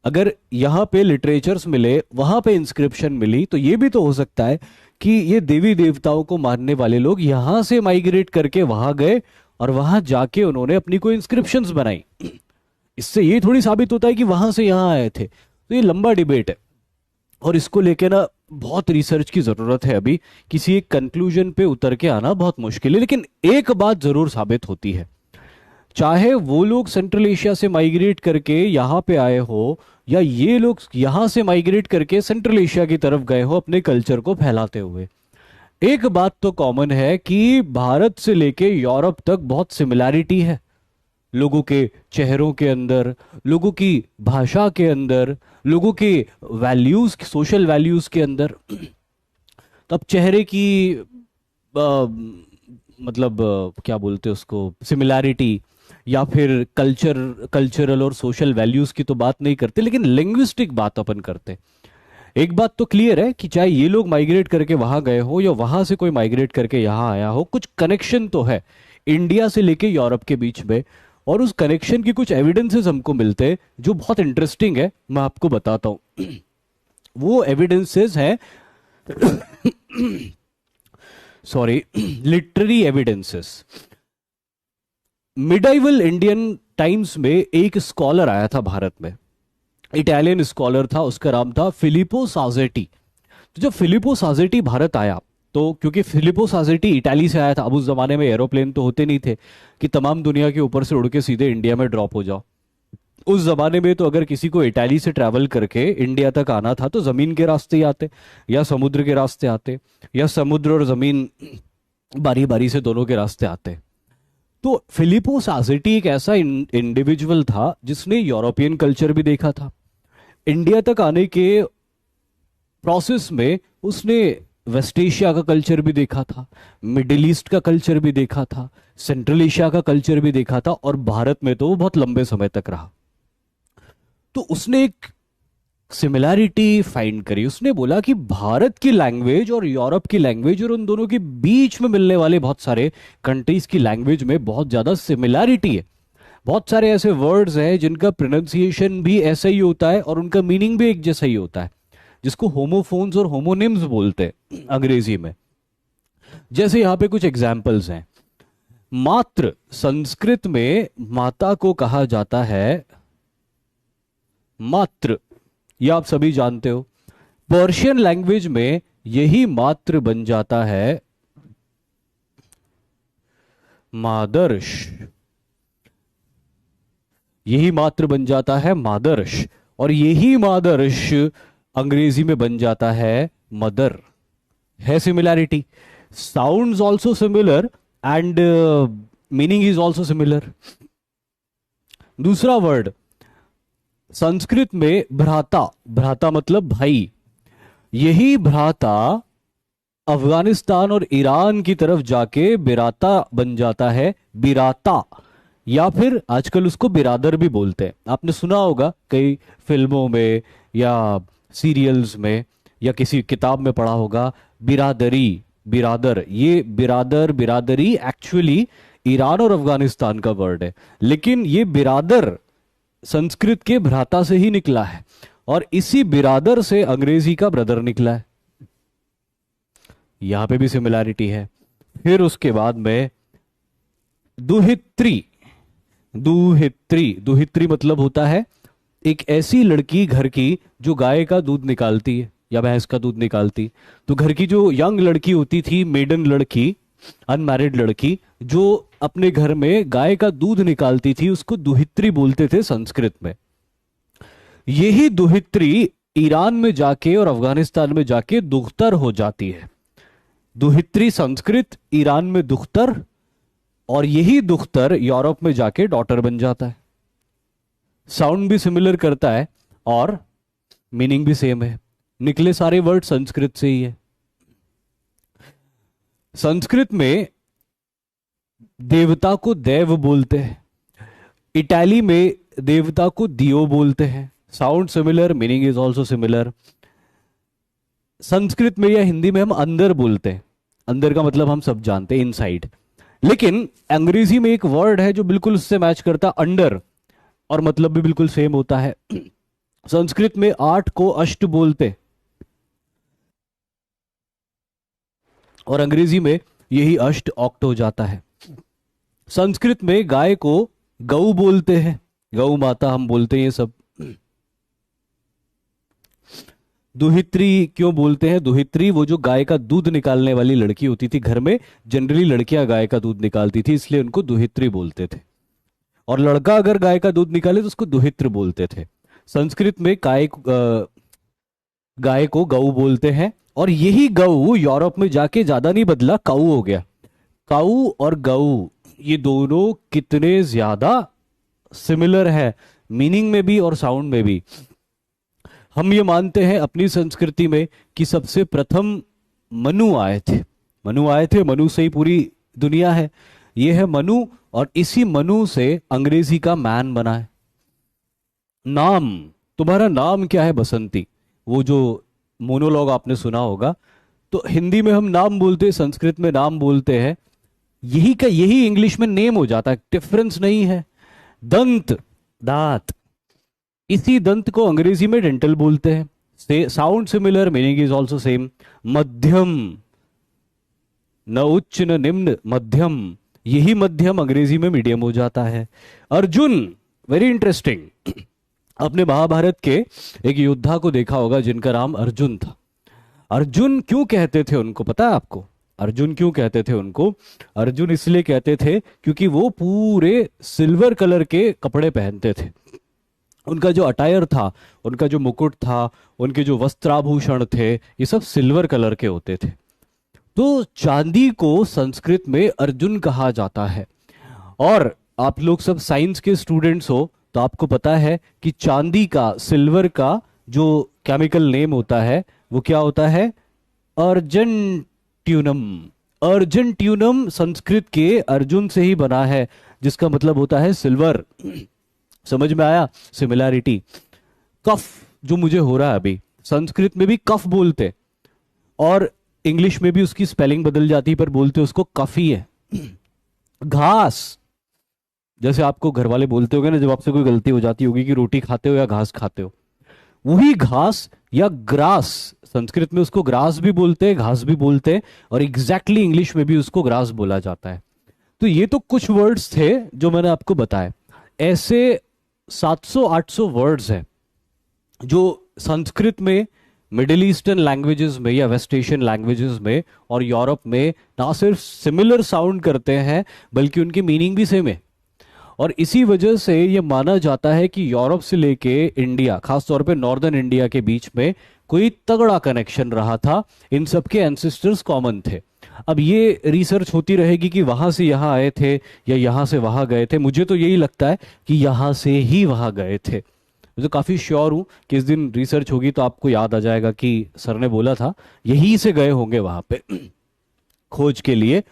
अगर यहां पे लिटरेचर्स मिले, वहां पे इंस्क्रिप्शन मिली, तो ये भी तो हो सकता है कि ये देवी देवताओं को मानने वाले लोग यहां से माइग्रेट करके वहां गए और वहां जाके उन्होंने अपनी कोई इंस्क्रिप्शंस बनाई। इससे ये थोड़ी साबित होता है कि वहां से यहां आए थे। तो ये लंबा डिबेट है और इसको लेके ना बहुत रिसर्च की जरूरत है। अभी किसी एक कंक्लूजन पे उतर के आना बहुत मुश्किल है। लेकिन एक बात जरूर साबित होती है, चाहे वो लोग सेंट्रल एशिया से माइग्रेट करके यहां पे आए हो या ये लोग यहां से माइग्रेट करके सेंट्रल एशिया की तरफ गए हो अपने कल्चर को फैलाते हुए, एक बात तो कॉमन है कि भारत से लेके यूरोप तक बहुत सिमिलैरिटी है। लोगों के चेहरों के अंदर, लोगों की भाषा के अंदर, लोगों के वैल्यूज, सोशल वैल्यूज के अंदर। तो अब चेहरे की क्या बोलते हैं उसको, सिमिलैरिटी, या फिर कल्चरल और सोशल वैल्यूज की तो बात नहीं करते, लेकिन लिंग्विस्टिक बात अपन करते। एक बात तो क्लियर है कि चाहे ये लोग माइग्रेट करके वहां गए हो या वहां से कोई माइग्रेट करके यहां आया हो, कुछ कनेक्शन तो है इंडिया से लेके यूरोप के बीच में। और उस कनेक्शन की कुछ एविडेंसेस हमको मिलते हैं जो बहुत इंटरेस्टिंग है, मैं आपको बताता हूं। वो एविडेंसेस हैं sorry, literary evidences. Medieval Indian times में एक स्कॉलर आया था भारत में, इटालियन स्कॉलर था, उसका नाम था फिलिपो साजेटी। तो जब फिलिपो साजेटी भारत आया, तो क्योंकि फिलिपो साजेटी इटाली से आया था, अब उस जमाने में एरोप्लेन तो होते नहीं थे कि तमाम दुनिया के ऊपर से उड़ के सीधे इंडिया में ड्रॉप हो जाओ। उस जमाने में तो अगर किसी को इटाली से ट्रैवल करके इंडिया तक आना था तो जमीन के रास्ते ही आते, या समुद्र के रास्ते आते, या समुद्र और जमीन बारी बारी से दोनों के रास्ते आते। तो फिलिपो साजेटी एक ऐसा इंडिविजुअल था जिसने यूरोपियन कल्चर भी देखा था। इंडिया तक आने के प्रोसेस में उसने वेस्ट एशिया का कल्चर भी देखा था, मिडिल ईस्ट का कल्चर भी देखा था, सेंट्रल एशिया का कल्चर भी देखा था, और भारत में तो वो बहुत लंबे समय तक रहा। तो उसने एक सिमिलैरिटी फाइंड करी। उसने बोला कि भारत की लैंग्वेज और यूरोप की लैंग्वेज और उन दोनों के बीच में मिलने वाले बहुत सारे कंट्रीज की लैंग्वेज में बहुत ज्यादा सिमिलैरिटी है। बहुत सारे ऐसे वर्ड्स हैं जिनका प्रोनाउंसिएशन भी ऐसा ही होता है और उनका मीनिंग भी एक जैसा ही होता है, जिसको होमोफोन्स और होमोनिम्स बोलते हैं अंग्रेजी में। जैसे यहां पे कुछ एग्जाम्पल्स हैं। मात्र, संस्कृत में माता को कहा जाता है मात्र, यह आप सभी जानते हो। पर्शियन लैंग्वेज में यही मात्र बन जाता है मादर्श, यही मात्र बन जाता है मादर्श, और यही मादर्श अंग्रेजी में बन जाता है मदर। है similarity, sounds also similar and meaning is also similar. दूसरा वर्ड, संस्कृत में भ्राता, भ्राता मतलब भाई, यही भ्राता अफगानिस्तान और ईरान की तरफ जाके बिराता बन जाता है, बिराता, या फिर आजकल उसको बिरादर भी बोलते हैं। आपने सुना होगा कई फिल्मों में या सीरियल्स में या किसी किताब में पढ़ा होगा, बिरादरी, बिरादर। ये बिरादर, बिरादरी एक्चुअली ईरान और अफगानिस्तान का वर्ड है, लेकिन ये बिरादर संस्कृत के भ्राता से ही निकला है। और इसी बिरादर से अंग्रेजी का ब्रदर निकला है, यहां पे भी सिमिलैरिटी है। फिर उसके बाद में दुहित्री। दुहित्री, दुहित्री मतलब होता है एक ऐसी लड़की घर की जो गाय का दूध निकालती है या भैंस का दूध निकालती। तो घर की जो यंग लड़की होती थी, मेडन लड़की, अनमैरिड लड़की, जो अपने घर में गाय का दूध निकालती थी, उसको दुहित्री बोलते थे संस्कृत में। यही दुहित्री ईरान में जाके और अफगानिस्तान में जाके दुख्तर हो जाती है। दुहित्री संस्कृत, ईरान में दुख्तर, और यही दुख्तर यूरोप में जाके डॉटर बन जाता है। साउंड भी सिमिलर करता है और मीनिंग भी सेम है। निकले सारे वर्ड संस्कृत से ही है। संस्कृत में देवता को देव बोलते हैं, इटाली में देवता को दियो बोलते हैं। Sound similar, meaning is also similar. Sanskrit में या हिंदी में हम अंदर बोलते हैं, अंदर का मतलब हम सब जानते हैं, इनसाइड। लेकिन अंग्रेजी में एक वर्ड है जो बिल्कुल उससे मैच करता, अंडर, और मतलब भी बिल्कुल सेम होता है। संस्कृत में 8 को अष्ट बोलते और अंग्रेजी में यही अष्ट ऑक्ट हो जाता है। संस्कृत में गाय को गऊ बोलते हैं, गऊ माता हम बोलते हैं ये सब। दुहित्री क्यों बोलते हैं? दुहित्री वो जो गाय का दूध निकालने वाली लड़की होती थी घर में, जनरली लड़कियां गाय का दूध निकालती थी, इसलिए उनको दुहित्री बोलते थे। और लड़का अगर गाय का दूध निकाले तो उसको दुहित्र बोलते थे। संस्कृत में गाय को गऊ बोलते हैं, और यही गऊ यूरोप में जाके ज्यादा नहीं बदला, काऊ हो गया। काऊ और गऊ ये दोनों कितने ज्यादा सिमिलर है मीनिंग में भी और साउंड में भी। हम ये मानते हैं अपनी संस्कृति में कि सबसे प्रथम मनु आए थे, मनु आए थे, मनु से ही पूरी दुनिया है। ये है मनु, और इसी मनु से अंग्रेजी का मैन बना है। नाम, तुम्हारा नाम क्या है बसंती, वो जो मोनोलॉग आपने सुना होगा। तो हिंदी में हम नाम बोलते हैं, संस्कृत में नाम बोलते हैं, यही का यही इंग्लिश में नेम हो जाता है, डिफरेंस नहीं है। दंत, दांत, इसी दंत को अंग्रेजी में डेंटल बोलते हैं। Sound similar, meaning is also same. मध्यम, न उच्च न निम्न, मध्यम, यही मध्यम अंग्रेजी में मीडियम हो जाता है। अर्जुन, वेरी इंटरेस्टिंग, आपने महाभारत के एक योद्धा को देखा होगा जिनका नाम अर्जुन था। अर्जुन क्यों कहते थे उनको, पता है आपको? अर्जुन क्यों कहते थे उनको? अर्जुन इसलिए कहते थे क्योंकि वो पूरे सिल्वर कलर के कपड़े पहनते थे। उनका जो अटायर था, उनका जो मुकुट था, उनके जो वस्त्राभूषण थे, ये सब सिल्वर कलर के होते थे। तो चांदी को संस्कृत में अर्जुन कहा जाता है। और आप लोग सब साइंस के स्टूडेंट्स हो तो आपको पता है कि चांदी का, सिल्वर का जो केमिकल नेम होता है वो क्या होता है? अर्जेंट्यूनम। अर्जेंट्यूनम संस्कृत के अर्जुन से ही बना है, जिसका मतलब होता है सिल्वर। समझ में आया सिमिलैरिटी? कफ जो मुझे हो रहा है अभी, संस्कृत में भी कफ बोलते, और इंग्लिश में भी उसकी स्पेलिंग बदल जाती है, पर बोलते उसको कफी है। घास, जैसे आपको घर वाले बोलते होंगे ना जब आपसे कोई गलती हो जाती होगी कि रोटी खाते हो या घास खाते हो, वही घास या ग्रास, संस्कृत में उसको ग्रास भी बोलते हैं, घास भी बोलते हैं, और एग्जैक्टली इंग्लिश में भी उसको ग्रास बोला जाता है। तो ये तो कुछ वर्ड्स थे जो मैंने आपको बताए। ऐसे 700-800 वर्ड्स हैं जो संस्कृत में, मिडिल ईस्टर्न लैंग्वेजेस में या वेस्ट एशियन लैंग्वेजेस में और यूरोप में ना सिर्फ सिमिलर साउंड करते हैं बल्कि उनकी मीनिंग भी सेम है। और इसी वजह से ये माना जाता है कि यूरोप से लेके इंडिया, खासतौर पे नॉर्दर्न इंडिया के बीच में कोई तगड़ा कनेक्शन रहा था, इन सब के एंसेस्टर्स कॉमन थे। अब ये रिसर्च होती रहेगी कि वहां से यहाँ आए थे या यहाँ से वहां गए थे। मुझे तो यही लगता है कि यहाँ से ही वहां गए थे। मैं तो काफी श्योर हूं कि इस दिन रिसर्च होगी तो आपको याद आ जाएगा कि सर ने बोला था यहीं से गए होंगे वहां पे खोज के लिए।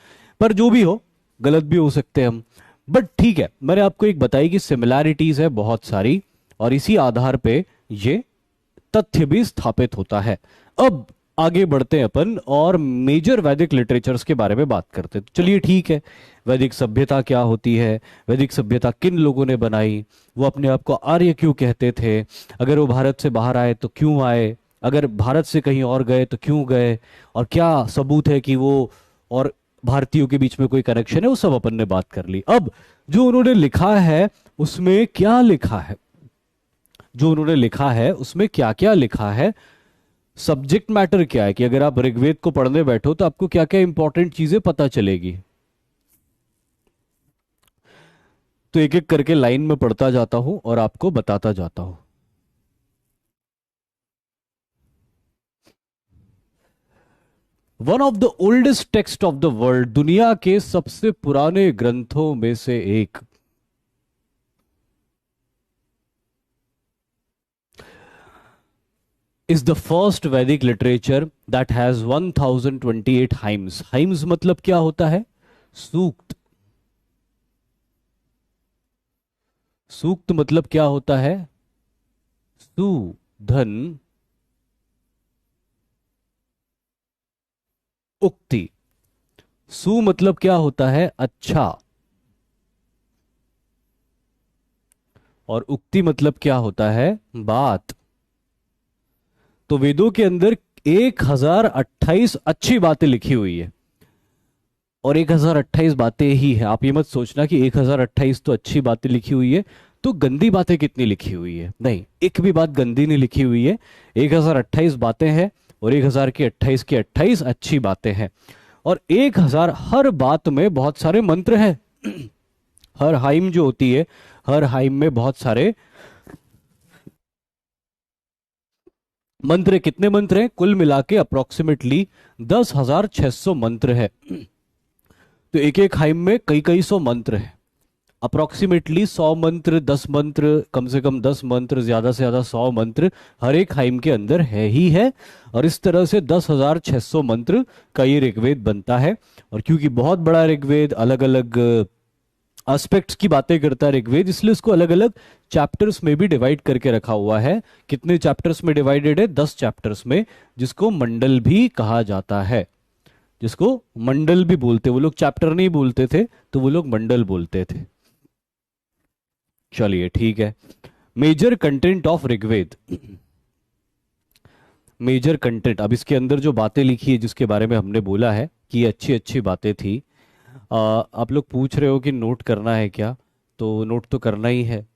पर जो भी हो, गलत भी हो सकते हैं हम, बट ठीक है। मैंने आपको एक बताई कि सिमिलैरिटीज है बहुत सारी, और इसी आधार पे ये तथ्य भी स्थापित होता है। अब आगे बढ़ते हैं अपन और मेजर वैदिक लिटरेचर्स के बारे में बात करते हैं। चलिए ठीक है, वैदिक सभ्यता क्या होती है, वैदिक सभ्यता किन लोगों ने बनाई, वो अपने आप को आर्य क्यों कहते थे, अगर वो भारत से बाहर आए तो क्यों आए, अगर भारत से कहीं और गए तो क्यों गए, और क्या सबूत है कि वो और भारतीयों के बीच में कोई कनेक्शन है, वो सब अपन ने बात कर ली। अब जो उन्होंने लिखा है उसमें क्या लिखा है, जो उन्होंने लिखा है उसमें क्या क्या लिखा है, सब्जेक्ट मैटर क्या है, कि अगर आप ऋग्वेद को पढ़ने बैठो तो आपको क्या क्या इंपॉर्टेंट चीजें पता चलेगी। तो एक एक करके लाइन में पढ़ता जाता हूं और आपको बताता जाता हूं। One of the oldest text of the world, दुनिया के सबसे पुराने ग्रंथों में से एक, is the first Vedic literature that has 1028 hymns। hymns मतलब क्या होता है, सूक्त। सूक्त मतलब क्या होता है, सु धन उक्ति। सु मतलब क्या होता है, अच्छा, और उक्ति मतलब क्या होता है, बात। तो वेदों के अंदर 1028 अच्छी बातें लिखी हुई है, और 1028 बातें ही है। आप ये मत सोचना कि 1028 तो अच्छी बातें लिखी हुई है तो गंदी बातें कितनी लिखी हुई है, नहीं, एक भी बात गंदी नहीं लिखी हुई है। 1028 बातें हैं और 1000 की 28 अच्छी बातें हैं, और 1000 हर बात में बहुत सारे मंत्र हैं। हर हाइम जो होती है, हर हाइम में बहुत सारे मंत्र। कितने मंत्र हैं, कुल मिला के अप्रोक्सीमेटली 10,600 मंत्र है। तो एक एक हाइम में कई कई सौ मंत्र है, अप्रोक्सीमेटली 100 मंत्र, 10 मंत्र, कम से कम 10 मंत्र, ज्यादा से ज्यादा 100 मंत्र हर एक हाइम के अंदर है ही है। और इस तरह से 10,600 मंत्र का ये ऋग्वेद बनता है। और क्योंकि बहुत बड़ा ऋग्वेद, अलग अलग एस्पेक्ट्स की बातें करता है ऋग्वेद, इसलिए उसको अलग अलग चैप्टर्स में भी डिवाइड करके रखा हुआ है। कितने चैप्टर्स में डिवाइडेड है, 10 चैप्टर्स में, जिसको मंडल भी कहा जाता है, जिसको मंडल भी बोलते। वो लोग चैप्टर नहीं बोलते थे, तो वो लोग मंडल बोलते थे। चलिए ठीक है। Major content of Rigveda, major content, अब इसके अंदर जो बातें लिखी है जिसके बारे में हमने बोला है कि अच्छी अच्छी बातें थी। आप लोग पूछ रहे हो कि नोट करना है क्या, तो नोट तो करना ही है।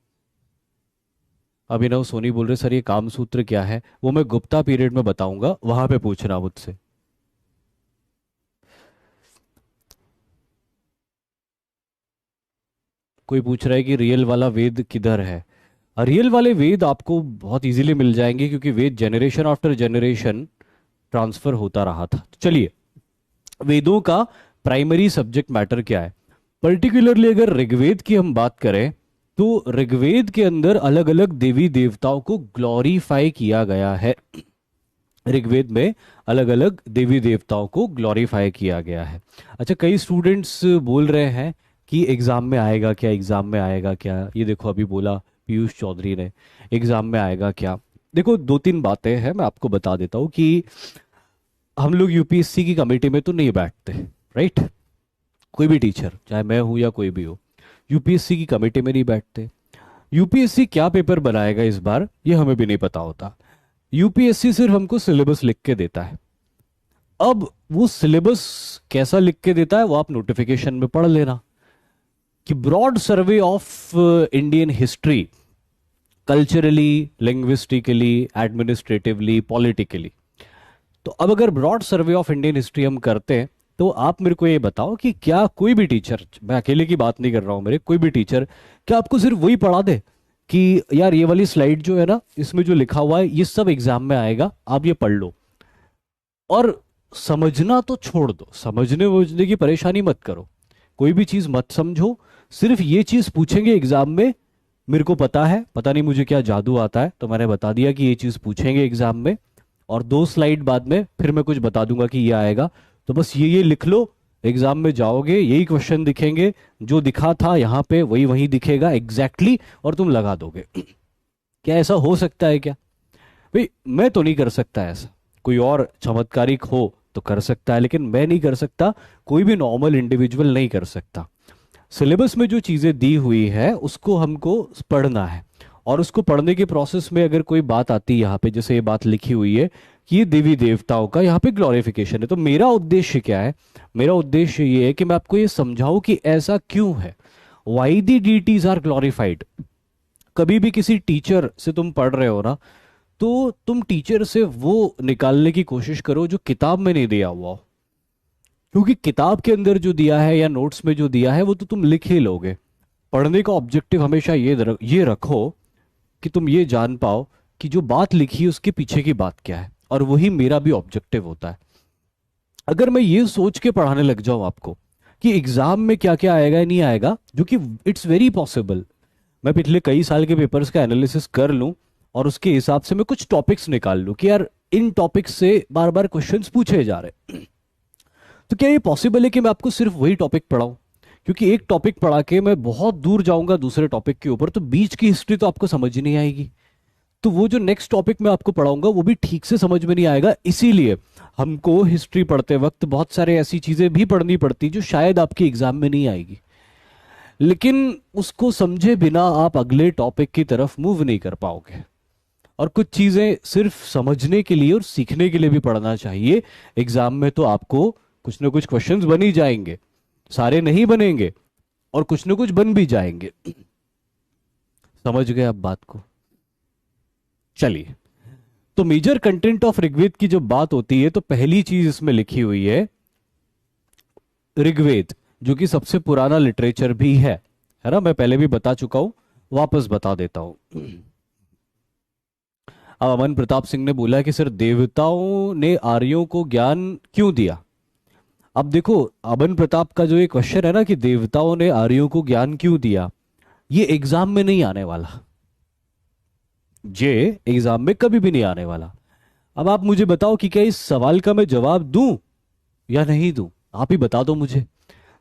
अभिनव सोनी बोल रहे सर ये काम सूत्र क्या है, वो मैं गुप्ता पीरियड में बताऊंगा, वहां पे पूछना मुझसे। कोई पूछ रहा है कि रियल वाला वेद किधर है। रियल वाले वेद आपको बहुत इजीली मिल जाएंगे, क्योंकि वेद जनरेशन आफ्टर जनरेशन ट्रांसफर होता रहा था। तो चलिए, वेदों का प्राइमरी सब्जेक्ट मैटर क्या है। पर्टिकुलरली अगर ऋग्वेद की हम बात करें तो ऋग्वेद के अंदर अलग अलग देवी देवताओं को ग्लोरीफाई किया गया है। ऋग्वेद में अलग अलग देवी देवताओं को ग्लोरीफाई किया गया है। अच्छा, कई स्टूडेंट्स बोल रहे हैं कि एग्जाम में आएगा क्या, एग्जाम में आएगा क्या। ये देखो अभी बोला पीयूष चौधरी ने, एग्जाम में आएगा क्या। देखो, दो तीन बातें हैं, मैं आपको बता देता हूँ कि हम लोग यूपीएससी की कमेटी में तो नहीं बैठते, राइट। कोई भी टीचर, चाहे मैं हूं या कोई भी हो, यूपीएससी की कमेटी में नहीं बैठते। यूपीएससी क्या पेपर बनाएगा इस बार, ये हमें भी नहीं पता होता। यूपीएससी सिर्फ हमको सिलेबस लिख के देता है। अब वो सिलेबस कैसा लिख के देता है वो आप नोटिफिकेशन में पढ़ लेना, कि broad survey of Indian history, culturally, linguistically, administratively, politically. तो अब अगर broad survey of Indian history हम करते हैं, तो आप मेरे को ये बताओ कि क्या कोई भी टीचर, मैं अकेले की बात नहीं कर रहा हूं, मेरे कोई भी टीचर क्या आपको सिर्फ वही पढ़ा दे कि यार ये वाली स्लाइड जो है ना, इसमें जो लिखा हुआ है ये सब एग्जाम में आएगा, आप ये पढ़ लो, और समझना तो छोड़ दो, समझने वोझने की परेशानी मत करो, कोई भी चीज मत समझो, सिर्फ ये चीज पूछेंगे एग्जाम में, मेरे को पता है, पता नहीं मुझे क्या जादू आता है, तो मैंने बता दिया कि ये चीज पूछेंगे एग्जाम में, और 2 स्लाइड बाद में फिर मैं कुछ बता दूंगा कि ये आएगा, तो बस ये लिख लो, एग्जाम में जाओगे यही क्वेश्चन दिखेंगे, जो दिखा था यहाँ पे वही वही दिखेगा एग्जैक्टली, और तुम लगा दोगे। क्या ऐसा हो सकता है क्या भाई? मैं तो नहीं कर सकता ऐसा, कोई और चमत्कारिक हो तो कर सकता है, लेकिन मैं नहीं कर सकता, कोई भी नॉर्मल इंडिविजुअल नहीं कर सकता। सिलेबस में जो चीजें दी हुई है उसको हमको पढ़ना है, और उसको पढ़ने के प्रोसेस में अगर कोई बात आती है यहाँ पे, जैसे ये बात लिखी हुई है कि ये देवी देवताओं का यहाँ पे ग्लोरिफिकेशन है, तो मेरा उद्देश्य क्या है? मेरा उद्देश्य ये है कि मैं आपको ये समझाऊं कि ऐसा क्यों है, why the deities are glorified. कभी भी किसी टीचर से तुम पढ़ रहे हो ना, तो तुम टीचर से वो निकालने की कोशिश करो जो किताब में नहीं दिया हुआ हो, क्योंकि किताब के अंदर जो दिया है या नोट्स में जो दिया है वो तो तुम लिख ही लोगे। पढ़ने का ऑब्जेक्टिव हमेशा ये रखो कि तुम ये जान पाओ कि जो बात लिखी है उसके पीछे की बात क्या है, और वही मेरा भी ऑब्जेक्टिव होता है। अगर मैं ये सोच के पढ़ाने लग जाऊं आपको कि एग्जाम में क्या क्या आएगा नहीं आएगा, जो कि इट्स वेरी पॉसिबल, मैं पिछले कई साल के पेपर्स का एनालिसिस कर लूं और उसके हिसाब से मैं कुछ टॉपिक्स निकाल लूं कि यार इन टॉपिक्स से बार बार क्वेश्चंस पूछे जा रहे हैं, तो क्या ये पॉसिबल है कि मैं आपको सिर्फ वही टॉपिक पढ़ाऊं? क्योंकि एक टॉपिक पढ़ा के मैं बहुत दूर जाऊंगा दूसरे टॉपिक के ऊपर, तो बीच की हिस्ट्री तो आपको समझ ही नहीं आएगी, तो वो जो नेक्स्ट टॉपिक मैं आपको पढ़ाऊंगा वो भी ठीक से समझ में नहीं आएगा। इसीलिए हमको हिस्ट्री पढ़ते वक्त बहुत सारे ऐसी चीजें भी पढ़नी पड़ती जो शायद आपके एग्जाम में नहीं आएगी, लेकिन उसको समझे बिना आप अगले टॉपिक की तरफ मूव नहीं कर पाओगे। और कुछ चीजें सिर्फ समझने के लिए और सीखने के लिए भी पढ़ना चाहिए। एग्जाम में तो आपको कुछ ना कुछ क्वेश्चंस बन ही जाएंगे, सारे नहीं बनेंगे और कुछ ना कुछ बन भी जाएंगे। समझ गए आप बात को? चलिए, तो मेजर कंटेंट ऑफ ऋग्वेद की जब बात होती है तो पहली चीज इसमें लिखी हुई है ऋग्वेद, जो कि सबसे पुराना लिटरेचर भी है ना। मैं पहले भी बता चुका हूं, वापस बता देता हूं। अब अमन प्रताप सिंह ने बोला कि सर देवताओं ने आर्यों को ज्ञान क्यों दिया? अब देखो, अमन प्रताप का जो ये क्वेश्चन है ना कि देवताओं ने आर्यों को ज्ञान क्यों दिया, ये एग्जाम में नहीं आने वाला, जे एग्जाम में कभी भी नहीं आने वाला। अब आप मुझे बताओ कि क्या इस सवाल का मैं जवाब दूं या नहीं दूं? आप ही बता दो मुझे।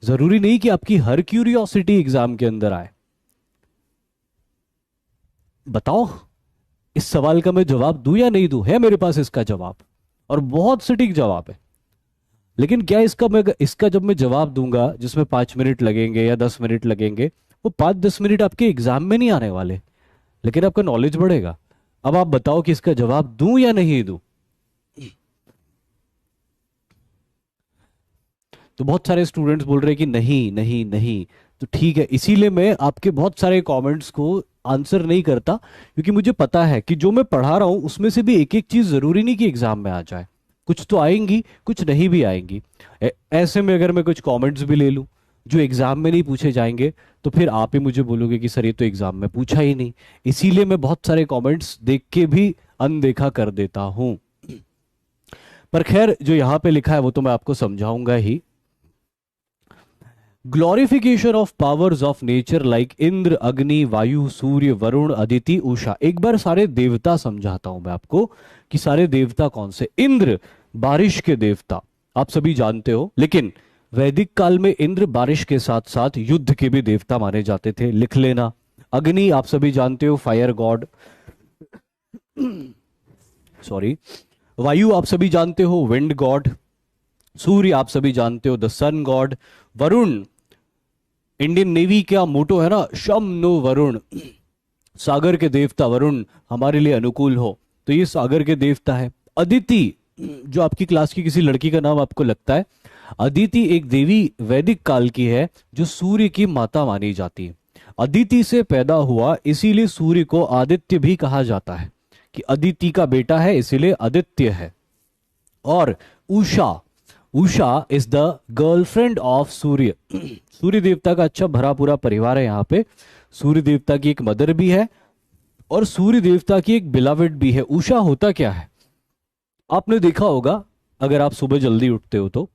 जरूरी नहीं कि आपकी हर क्यूरियोसिटी एग्जाम के अंदर आए। बताओ, इस सवाल का मैं जवाब दूं या नहीं दूं? है मेरे पास इसका जवाब, और बहुत सटीक जवाब है। लेकिन क्या इसका जब मैं जवाब दूंगा जिसमें 5 मिनट लगेंगे या 10 मिनट लगेंगे, वो 5-10 मिनट आपके एग्जाम में नहीं आने वाले, लेकिन आपका नॉलेज बढ़ेगा। अब आप बताओ कि इसका जवाब दूं या नहीं दूं? तो बहुत सारे स्टूडेंट्स बोल रहे हैं कि नहीं नहीं नहीं। तो ठीक है, इसीलिए मैं आपके बहुत सारे कमेंट्स को आंसर नहीं करता, क्योंकि मुझे पता है कि जो मैं पढ़ा रहा हूं उसमें से भी एक एक चीज जरूरी नहीं कि एग्जाम में आ जाए, कुछ तो आएंगी कुछ नहीं भी आएंगी। ऐसे में अगर मैं कुछ कमेंट्स भी ले लूं जो एग्जाम में नहीं पूछे जाएंगे, तो फिर आप ही मुझे बोलोगे कि सर ये तो एग्जाम में पूछा ही नहीं। इसीलिए मैं बहुत सारे कमेंट्स देख के भी अनदेखा कर देता हूं। पर खैर, जो यहां पे लिखा है वो तो मैं आपको समझाऊंगा ही। Glorification of powers of nature like Indra, Agni, Vayu, सूर्य, वरुण, अदिति, उषा। एक बार सारे देवता समझाता हूं मैं आपको कि सारे देवता कौन से। इंद्र बारिश के देवता, आप सभी जानते हो, लेकिन वैदिक काल में इंद्र बारिश के साथ साथ युद्ध के भी देवता माने जाते थे, लिख लेना। अग्नि आप सभी जानते हो, फायर गॉड, सॉरी। वायु आप सभी जानते हो, विंड गॉड। सूर्य आप सभी जानते हो, the sun god. Varuna, Indian navy का मोटो है ना, शम नो वरुण, सागर के देवता वरुण हमारे लिए अनुकूल हो, तो ये सागर के देवता है। अदिति, जो आपकी क्लास की किसी लड़की का नाम आपको लगता है, अदिति एक देवी वैदिक काल की है जो सूर्य की माता मानी जाती है। अदिति से पैदा हुआ, इसीलिए सूर्य को आदित्य भी कहा जाता है, कि अदिति का बेटा है इसीलिए आदित्य है। और Usha, Usha is the girlfriend of सूर्य। सूर्य देवता का अच्छा भरा पूरा परिवार है यहाँ पे। सूर्य देवता की एक मदर भी है और सूर्य देवता की एक बिलावेड भी है। उषा होता क्या है? आपने देखा होगा, अगर आप सुबह जल्दी उठते हो तो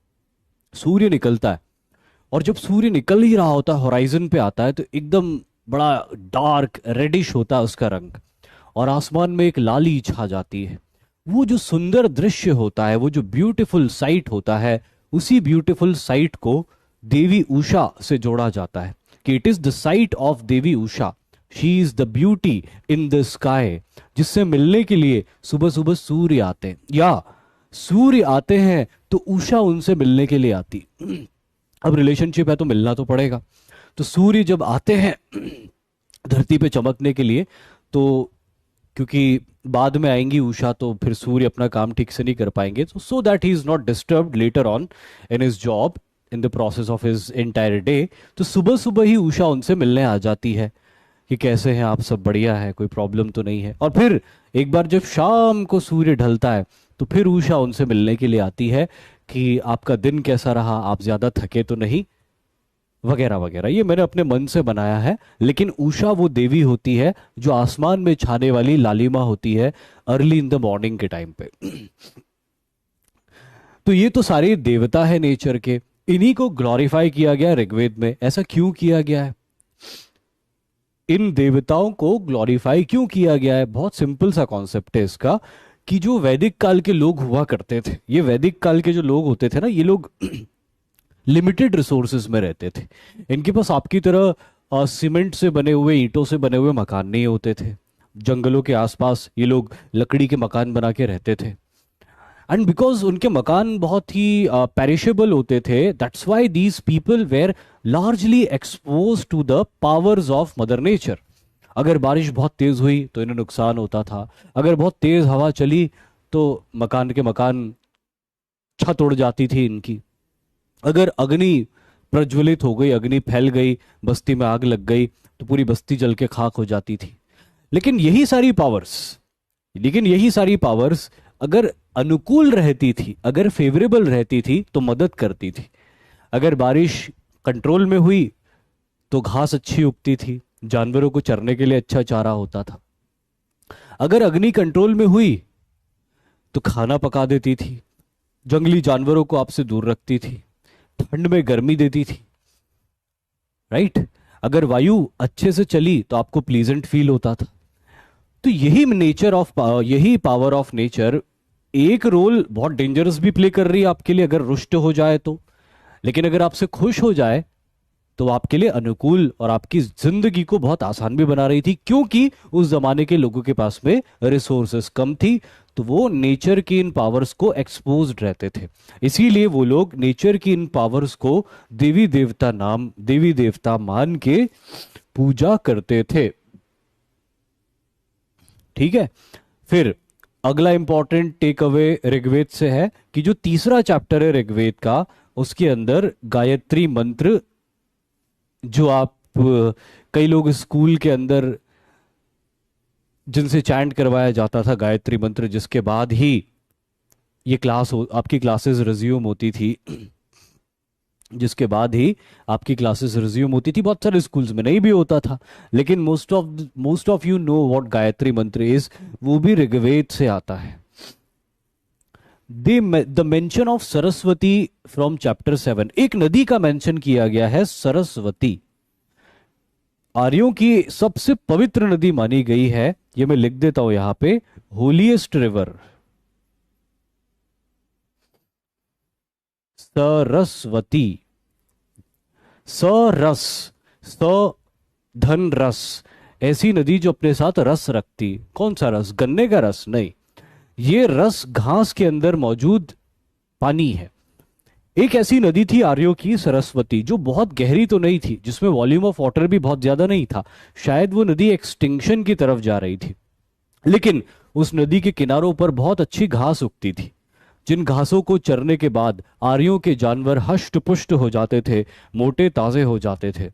सूर्य निकलता है, और जब सूर्य निकल ही रहा होता है, होराइजन पे आता है, तो एकदम बड़ा डार्क रेडिश होता है उसका रंग, और आसमान में एक लाली छा जाती है। वो जो सुंदर दृश्य होता है, वो जो ब्यूटीफुल साइट होता है, उसी ब्यूटीफुल साइट को देवी उषा से जोड़ा जाता है कि it is the site of Devi Usha, she is the beauty in the sky, जिससे मिलने के लिए सुबह सुबह सूर्य आते हैं, या सूर्य आते हैं तो उषा उनसे मिलने के लिए आती। अब रिलेशनशिप है तो मिलना तो पड़ेगा, तो सूर्य जब आते हैं धरती पे चमकने के लिए, तो क्योंकि बाद में आएंगी उषा तो फिर सूर्य अपना काम ठीक से नहीं कर पाएंगे, तो so that he is not disturbed later on in his job in the process of his entire day, तो सुबह सुबह ही उषा उनसे मिलने आ जाती है कि कैसे हैं आप, सब बढ़िया है, कोई प्रॉब्लम तो नहीं है। और फिर एक बार जब शाम को सूर्य ढलता है तो फिर उषा उनसे मिलने के लिए आती है कि आपका दिन कैसा रहा, आप ज्यादा थके तो नहीं, वगैरह वगैरह। ये मैंने अपने मन से बनाया है, लेकिन उषा वो देवी होती है जो आसमान में छाने वाली लालिमा होती है अर्ली इन द मॉर्निंग के टाइम पे। तो ये तो सारे देवता है नेचर के, इन्हीं को ग्लोरीफाई किया गया ऋग्वेद में। ऐसा क्यों किया गया है, इन देवताओं को ग्लोरीफाई क्यों किया गया है? बहुत सिंपल सा कॉन्सेप्ट है इसका, कि जो वैदिक काल के लोग हुआ करते थे, ये वैदिक काल के जो लोग होते थे ना, ये लोग लिमिटेड रिसोर्सेज में रहते थे। इनके पास आपकी तरह सीमेंट से बने हुए, ईंटों से बने हुए मकान नहीं होते थे। जंगलों के आसपास ये लोग लकड़ी के मकान बना के रहते थे, एंड बिकॉज उनके मकान बहुत ही पेरिशेबल होते थे, that's why these people were largely expose to the powers of mother nature. अगर बारिश बहुत तेज हुई तो इन्हें नुकसान होता था, अगर बहुत तेज हवा चली तो मकान के मकान छत उड़ जाती थी इनकी, अगर अग्नि प्रज्वलित हो गई, अग्नि फैल गई, बस्ती में आग लग गई तो पूरी बस्ती जल के खाक हो जाती थी। लेकिन यही सारी पावर्स अगर अनुकूल रहती थी, अगर फेवरेबल रहती थी तो मदद करती थी। अगर बारिश कंट्रोल में हुई तो घास अच्छी उगती थी, जानवरों को चरने के लिए अच्छा चारा होता था। अगर अग्नि कंट्रोल में हुई तो खाना पका देती थी, जंगली जानवरों को आपसे दूर रखती थी, ठंड में गर्मी देती थी, राइट। अगर वायु अच्छे से चली तो आपको प्लीजेंट फील होता था। तो यही पावर ऑफ नेचर एक रोल बहुत डेंजरस भी प्ले कर रही है आपके लिए, अगर रुष्ट हो जाए तो। लेकिन अगर आपसे खुश हो जाए तो आपके लिए अनुकूल और आपकी जिंदगी को बहुत आसान भी बना रही थी, क्योंकि उस जमाने के लोगों के पास में रिसोर्सेस कम थी, तो वो नेचर की इन पावर्स को एक्सपोज्ड रहते थे। इसीलिए वो लोग नेचर की इन पावर्स को देवी देवता मान के पूजा करते थे। ठीक है, फिर अगला इंपॉर्टेंट टेक अवे ऋग्वेद से है कि जो तीसरा चैप्टर है ऋग्वेद का, उसके अंदर गायत्री मंत्र, जो आप कई लोग स्कूल के अंदर जिनसे चैंट करवाया जाता था गायत्री मंत्र, जिसके बाद ही ये आपकी क्लासेस रिज्यूम होती थी, बहुत सारे स्कूल्स में नहीं भी होता था, लेकिन most of you know what Gayatri मंत्र इज, वो भी ऋग्वेद से आता है। The mention of Saraswati from chapter 7, एक नदी का मेंशन किया गया है, सरस्वती। आर्यों की सबसे पवित्र नदी मानी गई है, ये मैं लिख देता हूं यहां पे, होलीएस्ट रिवर सरस्वती। सरस, स धन रस, ऐसी नदी जो अपने साथ रस रखती। कौन सा रस? गन्ने का रस नहीं, ये रस घास के अंदर मौजूद पानी है। एक ऐसी नदी थी आर्यों की, सरस्वती, जो बहुत गहरी तो नहीं थी, जिसमें वॉल्यूम ऑफ वाटर भी बहुत ज्यादा नहीं था, शायद वो नदी एक्सटिंक्शन की तरफ जा रही थी। लेकिन उस नदी के किनारों पर बहुत अच्छी घास उगती थी, जिन घासों को चरने के बाद आर्यों के जानवर हष्ट पुष्ट हो जाते थे, मोटे ताजे हो जाते थे,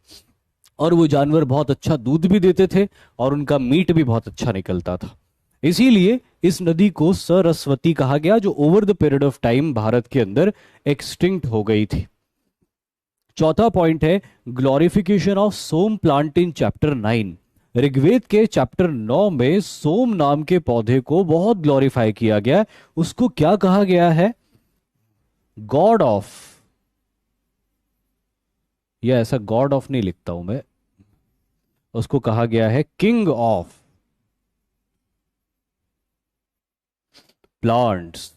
और वो जानवर बहुत अच्छा दूध भी देते थे और उनका मीट भी बहुत अच्छा निकलता था। इसीलिए इस नदी को सरस्वती कहा गया, जो over the period of time Bharat के अंदर एक्सटिंक्ट हो गई थी। चौथा पॉइंट है glorification of soma plant in chapter 9। Rigveda के चैप्टर 9 में सोम नाम के पौधे को बहुत ग्लोरीफाई किया गया। उसको क्या कहा गया है? गॉड ऑफ, या ऐसा गॉड ऑफ नहीं लिखता हूं मैं, उसको कहा गया है किंग ऑफ प्लांट्स,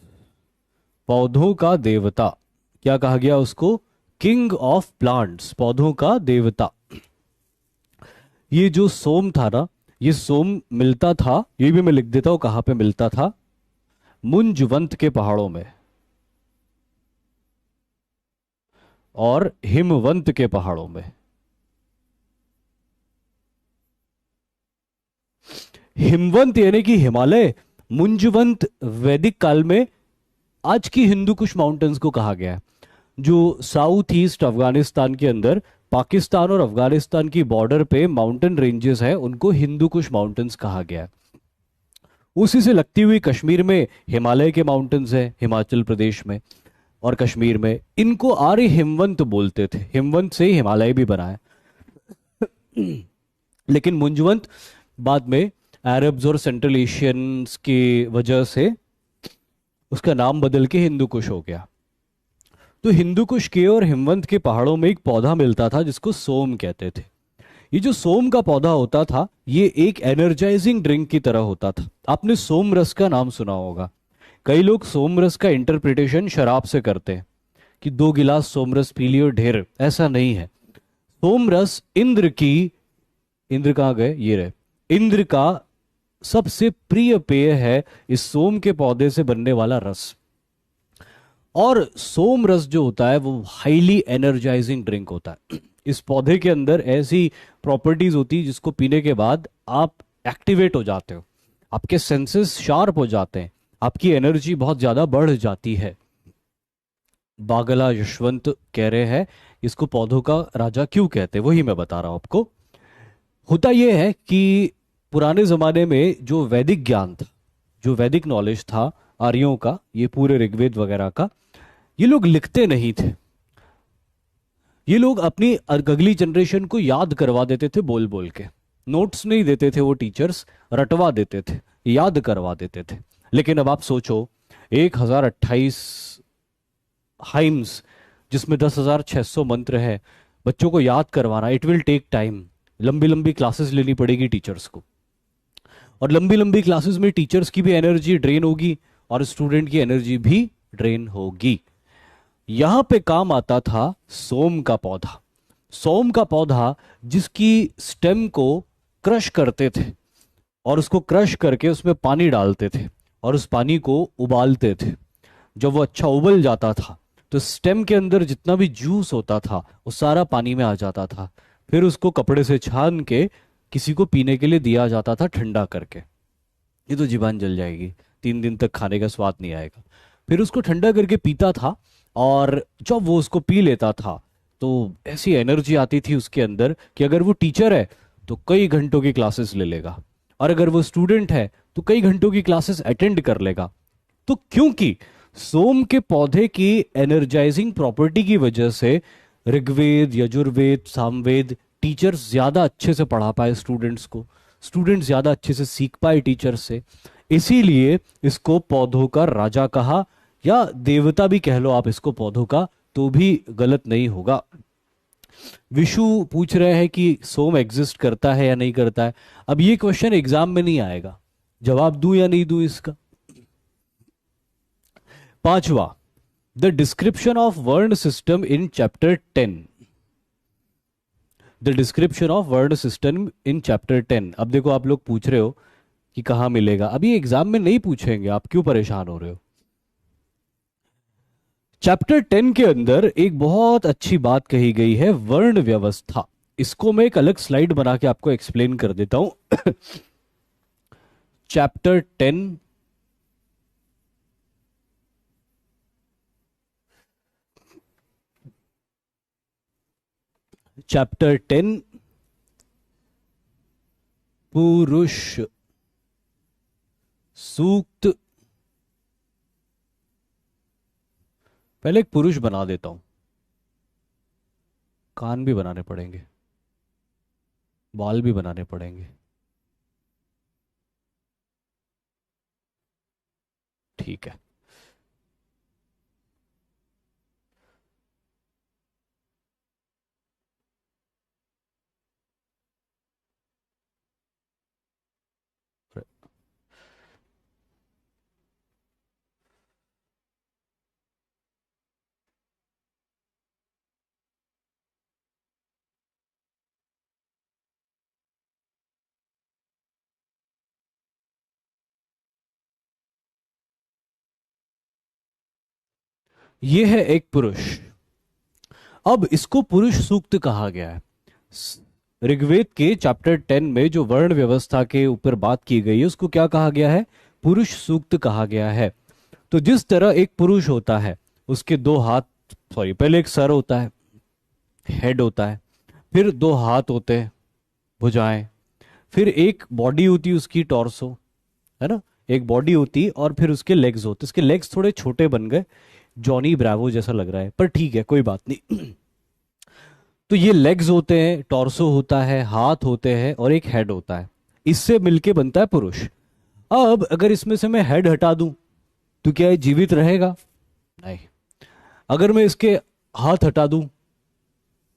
पौधों का देवता। क्या कहा गया उसको? किंग ऑफ प्लांट्स, पौधों का देवता। ये जो सोम था ना, ये सोम मिलता था, ये भी मैं लिख देता हूं कहां पे मिलता था, मुंजवंत के पहाड़ों में और हिमवंत के पहाड़ों में। हिमवंत यानी कि हिमालय, मुंजवंत वैदिक काल में आज की हिंदू कुश माउंटेन्स को कहा गया है। जो साउथ ईस्ट अफगानिस्तान के अंदर पाकिस्तान और अफगानिस्तान की बॉर्डर पे माउंटेन रेंजेस है, उनको हिंदू कुश माउंटेन्स कहा गया है। उसी से लगती हुई कश्मीर में हिमालय के माउंटेन्स है, हिमाचल प्रदेश में और कश्मीर में। इनको आर्य हिमवंत बोलते थे, हिमवंत से ही हिमालय भी बना है। लेकिन मुंजवंत बाद में अरब्स और सेंट्रल एशियंस की वजह से उसका नाम बदल के हिंदू कुश हो गया। तो हिंदू कुश के और हिमवंत के पहाड़ों में एक पौधा मिलता था जिसको सोम कहते थे। ये जो सोम का पौधा होता था, ये एक एनर्जाइजिंग ड्रिंक की तरह होता था। आपने सोम रस का नाम सुना होगा। कई लोग सोम रस का इंटरप्रिटेशन शराब से करते हैं कि 2 गिलास सोम रस पी लियो ढेर, ऐसा नहीं है। सोम रस इंद्र की, इंद्र कहाँ गए, ये रहे, इंद्र का सबसे प्रिय पेय है, इस सोम के पौधे से बनने वाला रस। और सोम रस जो होता है वो हाईली एनर्जाइजिंग ड्रिंक होता है। इस पौधे के अंदर ऐसी प्रॉपर्टीज होती है जिसको पीने के बाद आप एक्टिवेट हो जाते हो, आपके सेंसेस शार्प हो जाते हैं, आपकी एनर्जी बहुत ज्यादा बढ़ जाती है। बागला यशवंत कह रहे हैं इसको पौधों का राजा क्यों कहते हैं, वही मैं बता रहा हूं आपको। होता यह है कि पुराने जमाने में जो वैदिक ज्ञान था, जो वैदिक नॉलेज था आर्यों का, ये पूरे ऋग्वेद वगैरह का, ये लोग लिखते नहीं थे। ये लोग अपनी अगली जनरेशन को याद करवा देते थे बोल बोल के। नोट्स नहीं देते थे वो टीचर्स, रटवा देते थे, याद करवा देते थे। लेकिन अब आप सोचो 1028 हाइम्स जिसमें 10,600 मंत्र है, बच्चों को याद करवाना, इट विल टेक टाइम। लंबी लंबी क्लासेस लेनी पड़ेगी टीचर्स को, और लंबी लंबी क्लासेस में टीचर्स की भी एनर्जी ड्रेन होगी और स्टूडेंट की एनर्जी भी ड्रेन होगी। यहां पे काम आता था सोम का पौधा। सोम का पौधा जिसकी स्टेम को क्रश करते थे और उसको क्रश करके उसमें पानी डालते थे और उस पानी को उबालते थे। जब वो अच्छा उबल जाता था तो स्टेम के अंदर जितना भी जूस होता था वो सारा पानी में आ जाता था। फिर उसको कपड़े से छान के किसी को पीने के लिए दिया जाता था ठंडा करके। ये तो जीवान जल जाएगी, 3 दिन तक खाने का स्वाद नहीं आएगा। फिर उसको ठंडा करके पीता था, और जब वो उसको पी लेता था तो ऐसी एनर्जी आती थी उसके अंदर कि अगर वो टीचर है तो कई घंटों की क्लासेस ले लेगा, और अगर वो स्टूडेंट है तो कई घंटों की क्लासेस अटेंड कर लेगा। तो क्योंकि सोम के पौधे की एनर्जाइजिंग प्रॉपर्टी की वजह से ऋग्वेद, यजुर्वेद, सामवेद टीचर्स ज्यादा अच्छे से पढ़ा पाए स्टूडेंट्स को, स्टूडेंट ज्यादा अच्छे से सीख पाए टीचर से। इसीलिए इसको पौधों का राजा कहा, या देवता भी कह लो आप इसको पौधों का, तो भी गलत नहीं होगा। विशु पूछ रहे हैं कि सोम एग्जिस्ट करता है या नहीं करता है। अब ये क्वेश्चन एग्जाम में नहीं आएगा, जवाब दूं या नहीं दूं इसका। पांचवा, द डिस्क्रिप्शन ऑफ वर्ण system in chapter 10। The description of वर्ण सिस्टम इन चैप्टर 10। अब देखो आप लोग पूछ रहे हो कि कहां मिलेगा, अभी एग्जाम में नहीं पूछेंगे, आप क्यों परेशान हो रहे हो। चैप्टर 10 के अंदर एक बहुत अच्छी बात कही गई है, वर्ण व्यवस्था। इसको मैं एक अलग स्लाइड बना के आपको एक्सप्लेन कर देता हूं। चैप्टर 10, चैप्टर 10 पुरुष सूक्त। पहले एक पुरुष बना देता हूं, कान भी बनाने पड़ेंगे, बाल भी बनाने पड़ेंगे। ठीक है। यह है एक पुरुष। अब इसको पुरुष सूक्त कहा गया है। ऋग्वेद के चैप्टर 10 में जो वर्ण व्यवस्था के ऊपर बात की गई है उसको क्या कहा गया है? पुरुष सूक्त कहा गया है। तो जिस तरह एक पुरुष होता है, उसके दो हाथ, सॉरी, पहले एक सर होता है, हेड होता है, फिर दो हाथ होते हैं, भुजाएं, फिर एक बॉडी होती है उसकी, टॉर्सो, है ना, एक बॉडी होती, और फिर उसके लेग्स होते। उसके लेग्स थोड़े छोटे बन गए, जॉनी ब्रावो जैसा लग रहा है, पर ठीक है, कोई बात नहीं। तो ये लेग्स होते हैं, टॉर्सो होता है, हाथ होते हैं और एक हेड होता है, इससे मिलके बनता है पुरुष। अब अगर इसमें से मैं हेड हटा दूं तो क्या ये जीवित रहेगा? नहीं। अगर मैं इसके हाथ हटा दूं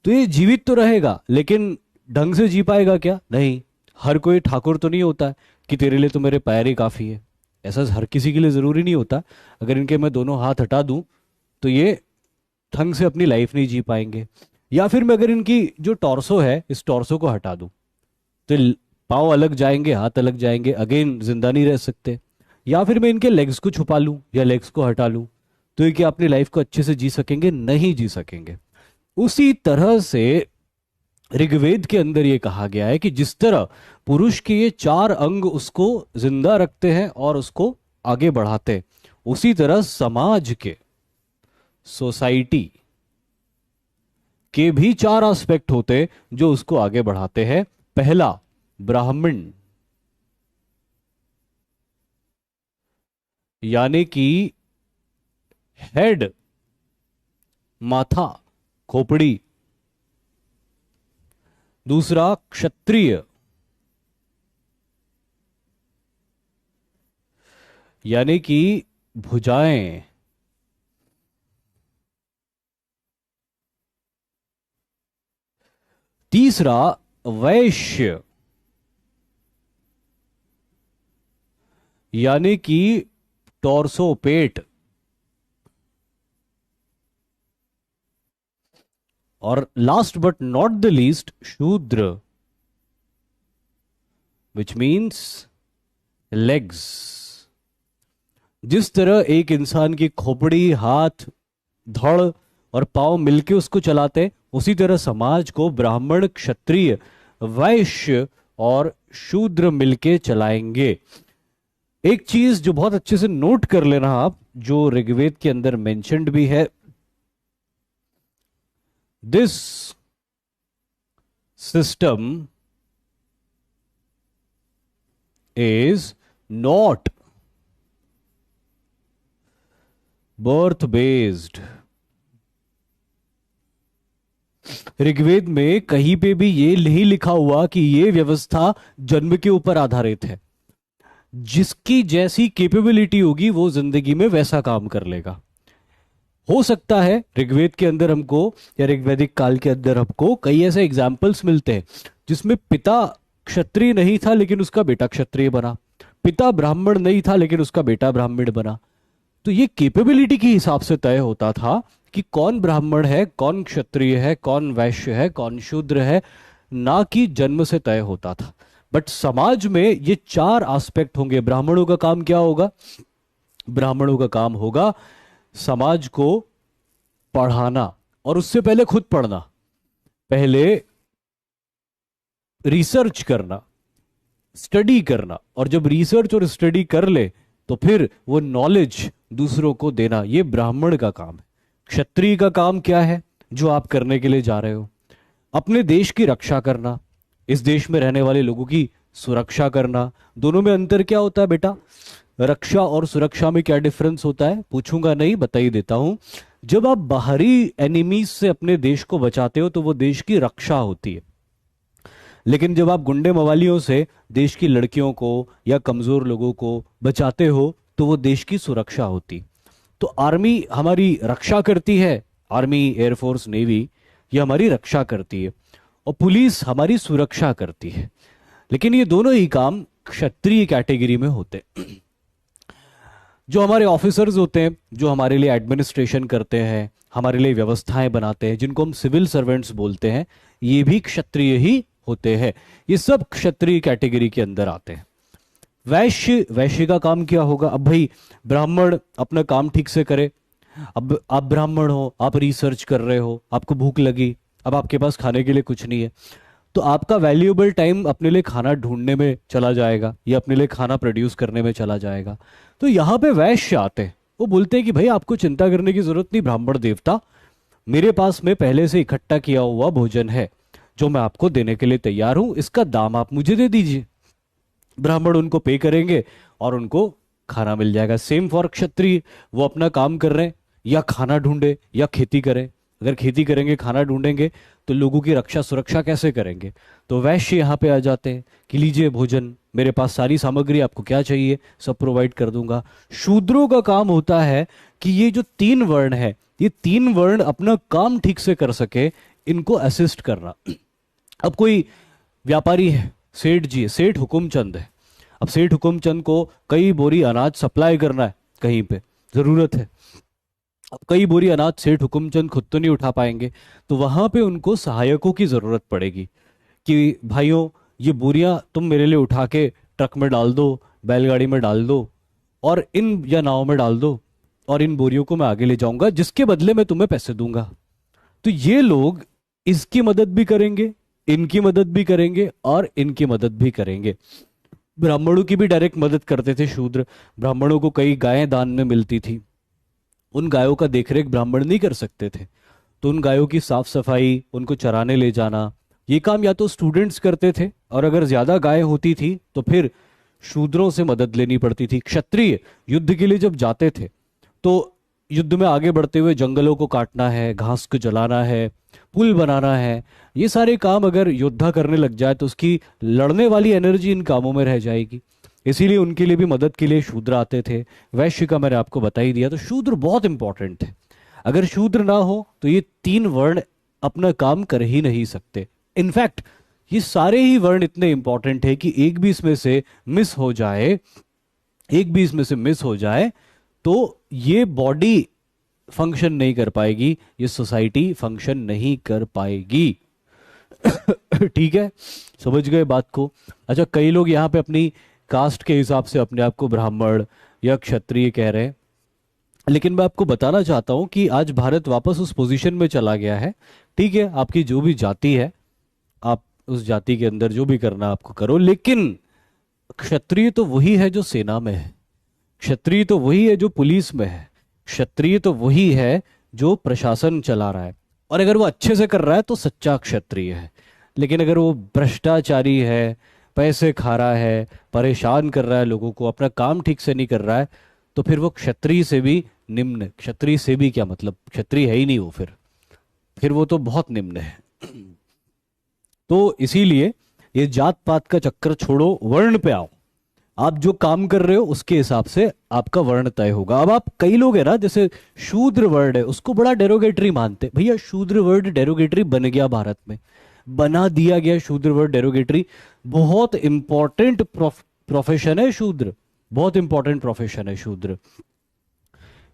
तो ये जीवित तो रहेगा, लेकिन ढंग से जी पाएगा क्या? नहीं। हर कोई ठाकुर तो नहीं होता कि तेरे लिए तो मेरे पैर ही काफी है, ऐसा हर किसी के लिए जरूरी नहीं होता। अगर इनके मैं दोनों हाथ हटा दूं तो ये ढंग से अपनी लाइफ नहीं जी पाएंगे। या फिर मैं अगर इनकी जो टॉर्सो है, इस टॉर्सो को हटा दूं तो पाँव अलग जाएंगे, हाथ अलग जाएंगे, अगेन जिंदा नहीं रह सकते। या फिर मैं इनके लेग्स को छुपा लूं या लेग्स को हटा लूं तो ये क्या अपनी लाइफ को अच्छे से जी सकेंगे? नहीं जी सकेंगे। उसी तरह से ऋग्वेद के अंदर ये कहा गया है कि जिस तरह पुरुष के ये चार अंग उसको जिंदा रखते हैं और उसको आगे बढ़ाते हैं, उसी तरह समाज के, सोसाइटी के भी चार एस्पेक्ट होते जो उसको आगे बढ़ाते हैं। पहला, ब्राह्मण, यानी कि हेड, माथा, खोपड़ी। दूसरा, क्षत्रिय, यानी कि भुजाएं। तीसरा, वैश्य, यानी कि टॉर्सो, पेट। और last but not the least, शूद्र, विच मीन्स लेग्स। जिस तरह एक इंसान की खोपड़ी, हाथ, धड़ और पांव मिलके उसको चलाते, उसी तरह समाज को ब्राह्मण, क्षत्रिय, वैश्य और शूद्र मिलके चलाएंगे। एक चीज जो बहुत अच्छे से नोट कर लेना आप, जो ऋग्वेद के अंदर मेंशन्ड भी है, this system is not birth based. Rigveda में कहीं पे भी ये नहीं लिखा हुआ कि ये व्यवस्था जन्म के ऊपर आधारित है। जिसकी जैसी कैपेबिलिटी होगी वो जिंदगी में वैसा काम कर लेगा। हो सकता है ऋग्वेद के अंदर हमको, या ऋग्वैदिक काल के अंदर हमको कई ऐसे एग्जाम्पल्स मिलते हैं जिसमें पिता क्षत्रिय नहीं था लेकिन उसका बेटा क्षत्रिय बना, पिता ब्राह्मण नहीं था लेकिन उसका बेटा ब्राह्मण बना। तो ये कैपेबिलिटी के हिसाब से तय होता था कि कौन ब्राह्मण है, कौन क्षत्रिय है, कौन वैश्य है, कौन शूद्र है, ना कि जन्म से तय होता था। बट समाज में ये चार एस्पेक्ट होंगे। ब्राह्मणों का काम क्या होगा? ब्राह्मणों का काम होगा समाज को पढ़ाना, और उससे पहले खुद पढ़ना, पहले रिसर्च करना, स्टडी करना, और जब रिसर्च और स्टडी कर ले तो फिर वो नॉलेज दूसरों को देना। ये ब्राह्मण का काम है। क्षत्रिय का काम क्या है जो आप करने के लिए जा रहे हो? अपने देश की रक्षा करना, इस देश में रहने वाले लोगों की सुरक्षा करना। दोनों में अंतर क्या होता है बेटा? रक्षा और सुरक्षा में क्या डिफरेंस होता है? पूछूंगा नहीं, बता ही देता हूं। जब आप बाहरी एनिमीज से अपने देश को बचाते हो तो वो देश की रक्षा होती है, लेकिन जब आप गुंडे मवालियों से देश की लड़कियों को या कमजोर लोगों को बचाते हो तो वो देश की सुरक्षा होती। तो आर्मी हमारी रक्षा करती है, आर्मी, एयरफोर्स, नेवी, ये हमारी रक्षा करती है, और पुलिस हमारी सुरक्षा करती है। लेकिन ये दोनों ही काम क्षत्रिय कैटेगरी में होते। जो हमारे ऑफिसर्स होते हैं, जो हमारे लिए एडमिनिस्ट्रेशन करते हैं, हमारे लिए व्यवस्थाएं बनाते हैं, जिनको हम सिविल सर्वेंट्स बोलते हैं, ये भी क्षत्रिय ही होते हैं। ये सब क्षत्रिय कैटेगरी के अंदर आते हैं। वैश्य, वैश्य का काम क्या होगा? अब भाई ब्राह्मण अपना काम ठीक से करे। अब आप ब्राह्मण हो, आप रिसर्च कर रहे हो, आपको भूख लगी, अब आपके पास खाने के लिए कुछ नहीं है, तो आपका वैल्यूएबल टाइम अपने लिए खाना ढूंढने में चला जाएगा या अपने लिए खाना प्रोड्यूस करने में चला जाएगा। तो यहाँ पे वैश्य आते हैं, वो बोलते हैं कि भाई आपको चिंता करने की जरूरत नहीं ब्राह्मण देवता, मेरे पास में पहले से इकट्ठा किया हुआ भोजन है जो मैं आपको देने के लिए तैयार हूं, इसका दाम आप मुझे दे दीजिए। ब्राह्मण उनको पे करेंगे और उनको खाना मिल जाएगा। सेम फॉर क्षत्रिय, वो अपना काम कर रहे हैं, या खाना ढूंढे या खेती करें। अगर खेती करेंगे खाना ढूंढेंगे तो लोगों की रक्षा सुरक्षा कैसे करेंगे? तो वैश्य यहाँ पे आ जाते हैं कि लीजिए भोजन, मेरे पास सारी सामग्री, आपको क्या चाहिए सब प्रोवाइड कर दूंगा। शूद्रों का काम होता है कि ये जो तीन वर्ण है, ये तीन वर्ण अपना काम ठीक से कर सके, इनको असिस्ट करना। अब कोई व्यापारी है, सेठ जी है, सेठ हुकुमचंद है। अब सेठ हुकुमचंद को कई बोरी अनाज सप्लाई करना है, कहीं पे जरूरत है। अब कई बोरी अनाज सेठ हुकुमचंद खुद तो नहीं उठा पाएंगे, तो वहां पे उनको सहायकों की जरूरत पड़ेगी कि भाइयों ये बोरियां तुम मेरे लिए उठा के ट्रक में डाल दो, बैलगाड़ी में डाल दो, और इन या नाव में डाल दो, और इन बोरियों को मैं आगे ले जाऊंगा, जिसके बदले मैं तुम्हें पैसे दूंगा। तो ये लोग इसकी मदद भी करेंगे, इनकी मदद भी करेंगे, और इनकी मदद भी करेंगे। ब्राह्मणों की भी डायरेक्ट मदद करते थे शूद्र। ब्राह्मणों को कई गायें दान में मिलती थी, उन गायों का देखरेख ब्राह्मण नहीं कर सकते थे, तो उन गायों की साफ सफाई, उनको चराने ले जाना, ये काम या तो स्टूडेंट्स करते थे, और अगर ज्यादा गायें होती थी तो फिर शूद्रों से मदद लेनी पड़ती थी। क्षत्रिय युद्ध के लिए जब जाते थे तो युद्ध में आगे बढ़ते हुए जंगलों को काटना है, घास को जलाना है, पुल बनाना है, ये सारे काम अगर योद्धा करने लग जाए तो उसकी लड़ने वाली एनर्जी इन कामों में रह जाएगी। इसीलिए उनके लिए भी मदद के लिए शूद्र आते थे। वैश्य का मैंने आपको बता ही दिया, तो शूद्र बहुत इंपॉर्टेंट है। अगर शूद्र ना हो तो ये तीन वर्ण अपना काम कर ही नहीं सकते। इनफैक्ट ये सारे ही वर्ण इतने इंपॉर्टेंट है कि एक भी इसमें से मिस हो जाए, एक भी इसमें से मिस हो जाए तो ये बॉडी फंक्शन नहीं कर पाएगी, ये सोसाइटी फंक्शन नहीं कर पाएगी। ठीक है, समझ गए बात को? अच्छा, कई लोग यहाँ पे अपनी कास्ट के हिसाब से अपने आप को ब्राह्मण या क्षत्रिय कह रहे हैं, लेकिन मैं आपको बताना चाहता हूं कि आज भारत वापस उस पोजीशन में चला गया है। ठीक है, आपकी जो भी जाति है, आप उस जाति के अंदर जो भी करना आपको करो, लेकिन क्षत्रिय तो वही है जो सेना में है, क्षत्रिय तो वही है जो पुलिस में है, क्षत्रिय तो वही है जो प्रशासन चला रहा है। और अगर वो अच्छे से कर रहा है तो सच्चा क्षत्रिय है। लेकिन अगर वो भ्रष्टाचारी है, पैसे खा रहा है, परेशान कर रहा है लोगों को, अपना काम ठीक से नहीं कर रहा है, तो फिर वो क्षत्रिय से भी निम्न, क्षत्रिय से भी क्या मतलब, क्षत्रिय है ही नहीं वो, फिर वो तो बहुत निम्न है। तो इसीलिए ये जात पात का चक्कर छोड़ो, वर्ण पे आओ। आप जो काम कर रहे हो उसके हिसाब से आपका वर्ण तय होगा। अब आप, कई लोग है ना, जैसे शूद्र वर्ड है उसको बड़ा डेरोगेटरी मानते। भैया शूद्र वर्ड डेरोगेटरी बन गया, भारत में बना दिया गया शूद्र वर्ड डेरोगेटरी। बहुत इंपॉर्टेंट प्रोफेशन है शूद्र, बहुत इंपॉर्टेंट प्रोफेशन है शूद्र।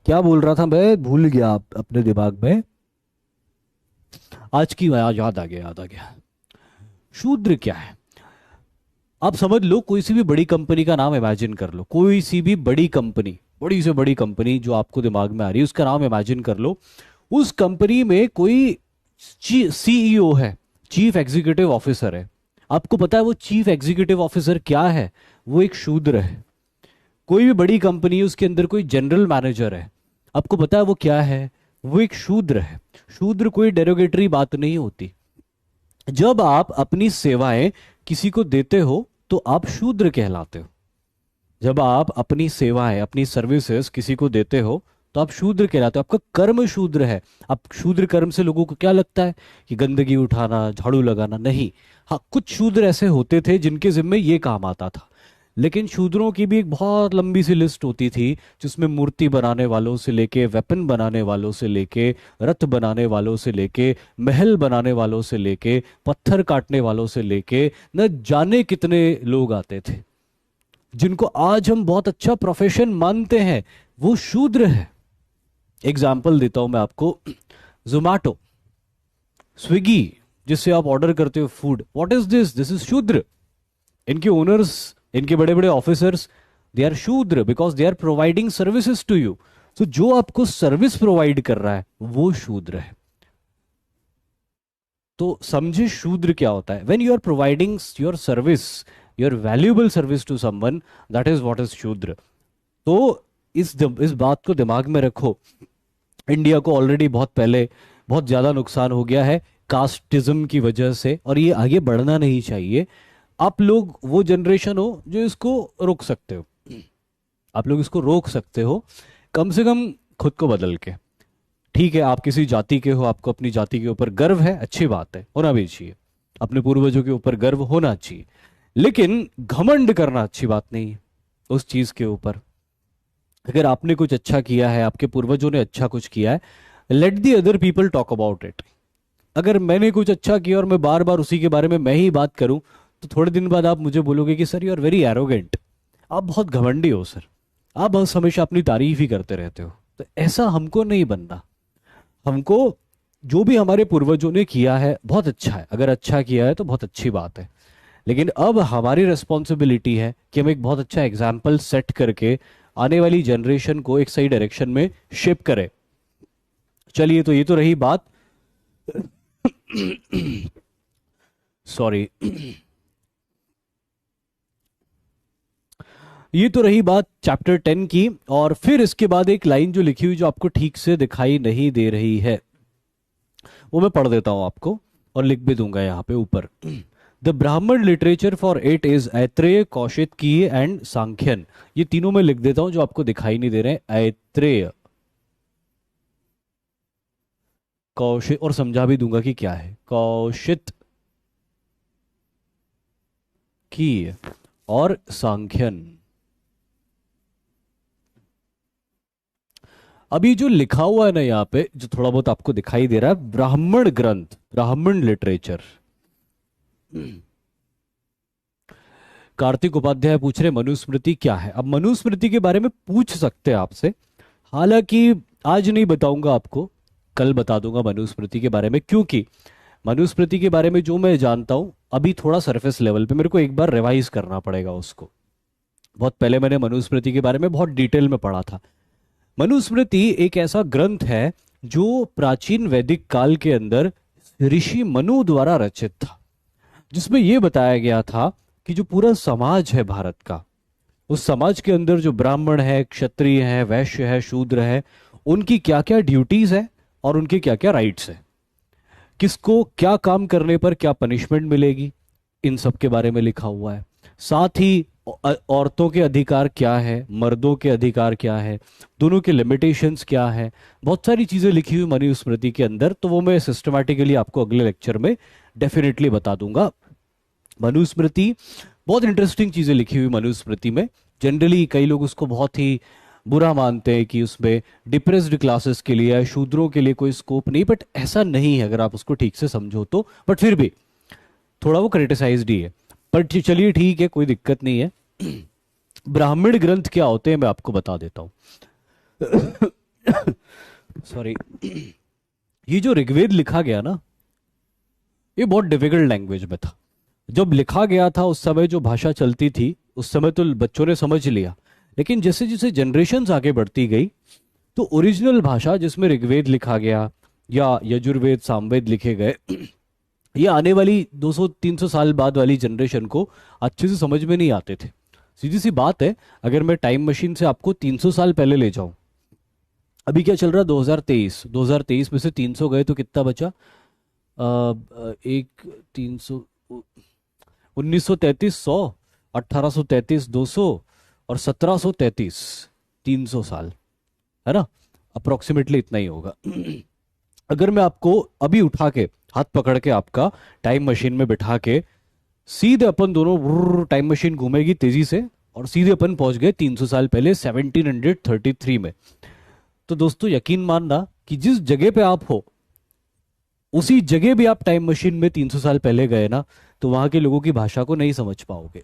क्या बोल रहा था मैं, भूल गया अपने दिमाग में। आज की याद आ गया, याद आ गया। शूद्र क्या है आप समझ लो। कोई सी भी बड़ी कंपनी का नाम इमेजिन कर लो, कोई सी भी बड़ी कंपनी, बड़ी से बड़ी कंपनी जो आपको दिमाग में आ रही है उसका नाम इमेजिन कर लो। उस कंपनी में कोई सीईओ है, चीफ एग्जीक्यूटिव ऑफिसर है। आपको पता है वो चीफ एग्जीक्यूटिव ऑफिसर क्या है? वो एक शूद्र है। कोई भी बड़ी कंपनी है उसके अंदर कोई जनरल मैनेजर है, आपको पता है वो क्या है? वो एक शूद्र है। शूद्र कोई डेरोगेटरी बात नहीं होती। जब आप अपनी सेवाएं किसी को देते हो तो आप शूद्र कहलाते हो। जब आप अपनी सेवाएं, अपनी सर्विसेज किसी को देते हो तो आप शूद्र कहलाते हो, आपका कर्म शूद्र है। आप शूद्र कर्म से लोगों को क्या लगता है कि गंदगी उठाना, झाड़ू लगाना, नहीं। हाँ, कुछ शूद्र ऐसे होते थे जिनके जिम्मे ये काम आता था, लेकिन शूद्रों की भी एक बहुत लंबी सी लिस्ट होती थी, जिसमें मूर्ति बनाने वालों से लेके, वेपन बनाने वालों से लेके, रथ बनाने वालों से लेके, महल बनाने वालों से लेके, पत्थर काटने वालों से लेके, न जाने कितने लोग आते थे, जिनको आज हम बहुत अच्छा प्रोफेशन मानते हैं। वो शूद्र है। एग्जाम्पल देता हूं मैं आपको। जोमैटो, स्विगी, जिससे आप ऑर्डर करते हो food, what is this? This is Shudra. इनके ओनर्स, इनके बड़े बड़े officers, they are Shudra because they are providing services to you. तो जो आपको सर्विस प्रोवाइड कर रहा है वो शूद्र है। तो समझे शूद्र क्या होता है। When you are providing your service, your valuable service to someone, that is what is Shudra. तो इस बात को दिमाग में रखो। इंडिया को ऑलरेडी बहुत पहले बहुत ज्यादा नुकसान हो गया है कास्टिज्म की वजह से, और ये आगे बढ़ना नहीं चाहिए। आप लोग वो जनरेशन हो जो इसको रोक सकते हो, आप लोग इसको रोक सकते हो कम से कम खुद को बदल के। ठीक है, आप किसी जाति के हो, आपको अपनी जाति के ऊपर गर्व है, अच्छी बात है, होना भी चाहिए, अपने पूर्वजों के ऊपर गर्व होना चाहिए, लेकिन घमंड करना अच्छी बात नहीं है उस चीज के ऊपर। अगर आपने कुछ अच्छा किया है, आपके पूर्वजों ने अच्छा कुछ किया है, let the other people talk about it. अगर मैंने कुछ अच्छा किया और मैं बार बार उसी के बारे में मैं ही बात करूं, तो थोड़े दिन बाद आप मुझे बोलोगे कि sir you are very arrogant, आप बहुत घमंडी हो सर, आप बस हमेशा अपनी तारीफ ही करते रहते हो। तो ऐसा हमको नहीं बनना। हमको जो भी हमारे पूर्वजों ने किया है बहुत अच्छा है, अगर अच्छा किया है तो बहुत अच्छी बात है, लेकिन अब हमारी रिस्पॉन्सिबिलिटी है कि हम एक बहुत अच्छा एग्जाम्पल सेट करके आने वाली जनरेशन को एक सही डायरेक्शन में शेप करें। चलिए, तो ये तो रही बात सॉरी ये तो रही बात चैप्टर 10 की। और फिर इसके बाद एक लाइन जो लिखी हुई जो आपको ठीक से दिखाई नहीं दे रही है, वो मैं पढ़ देता हूं आपको और लिख भी दूंगा यहाँ पे ऊपर। The Brahmana literature for it is Aitareya, Kaushitaki and Sankhayana. ये तीनों मैं लिख देता हूं जो आपको दिखाई नहीं दे रहे हैं। ऐत्रेय, कौशिक, और समझा भी दूंगा कि क्या है, कौशित की और सांख्यन। अभी जो लिखा हुआ है ना यहाँ पे, जो थोड़ा बहुत आपको दिखाई दे रहा है, ब्राह्मण ग्रंथ, ब्राह्मण लिटरेचर। कार्तिक उपाध्याय पूछ रहे मनुस्मृति क्या है। अब मनुस्मृति के बारे में पूछ सकते हैं आपसे, हालांकि आज नहीं बताऊंगा आपको, कल बता दूंगा मनुस्मृति के बारे में, क्योंकि मनुस्मृति के बारे में जो मैं जानता हूं अभी थोड़ा सरफेस लेवल पे, मेरे को एक बार रिवाइज करना पड़ेगा उसको। बहुत पहले मैंने मनुस्मृति के बारे में बहुत डिटेल में पढ़ा था। मनुस्मृति एक ऐसा ग्रंथ है जो प्राचीन वैदिक काल के अंदर ऋषि मनु द्वारा रचित था, जिसमें यह बताया गया था कि जो पूरा समाज है भारत का, उस समाज के अंदर जो ब्राह्मण है, क्षत्रिय है, वैश्य है, शूद्र है, उनकी क्या क्या ड्यूटीज है और उनके क्या क्या राइट्स है, किसको क्या काम करने पर क्या पनिशमेंट मिलेगी, इन सब के बारे में लिखा हुआ है। साथ ही औरतों के अधिकार क्या है, मर्दों के अधिकार क्या है, दोनों के लिमिटेशंस क्या है, बहुत सारी चीजें लिखी हुई मनुस्मृति के अंदर। तो वो मैं सिस्टमैटिकली आपको अगले लेक्चर में डेफिनेटली बता दूंगा। मनुस्मृति बहुत इंटरेस्टिंग चीजें लिखी हुई मनुस्मृति में। जनरली कई लोग उसको बहुत ही बुरा मानते हैं कि उसमें डिप्रेस्ड क्लासेस के लिए, शूद्रों के लिए कोई स्कोप नहीं, बट ऐसा नहीं है अगर आप उसको ठीक से समझो तो। बट फिर भी थोड़ा वो क्रिटिसाइज्ड ही है, पर चलिए ठीक है, कोई दिक्कत नहीं है। ब्राह्मण ग्रंथ क्या होते हैं मैं आपको बता देता हूं। सॉरी, ये जो ऋग्वेद लिखा गया ना, ये बहुत डिफिकल्ट लैंग्वेज में था। जब लिखा गया था उस समय जो भाषा चलती थी उस समय तो बच्चों ने समझ लिया, लेकिन जैसे जैसे जनरेशन्स आगे बढ़ती गई तो ओरिजिनल भाषा जिसमें ऋग्वेद लिखा गया या यजुर्वेद, सामवेद लिखे गए, ये आने वाली 200-300 साल बाद वाली जनरेशन को अच्छे से समझ में नहीं आते थे। सीधी सी बात है, अगर मैं टाइम मशीन से आपको 300 साल पहले ले जाऊं, अभी क्या चल रहा है 2023 में से 300 गए तो कितना बचा, एक 300, 1933 100, 1833 200 और 1733 300 साल, है ना, अप्रोक्सीमेटली इतना ही होगा। अगर मैं आपको अभी उठा के हाथ पकड़ के आपका टाइम मशीन में बिठा के सीधे अपन दोनों टाइम मशीन घूमेगी तेजी से और सीधे अपन पहुंच गए 300 साल पहले 1733 में, तो दोस्तों यकीन मानना कि जिस जगह पे आप हो उसी जगह भी आप टाइम मशीन में 300 साल पहले गए ना, तो वहां के लोगों की भाषा को नहीं समझ पाओगे।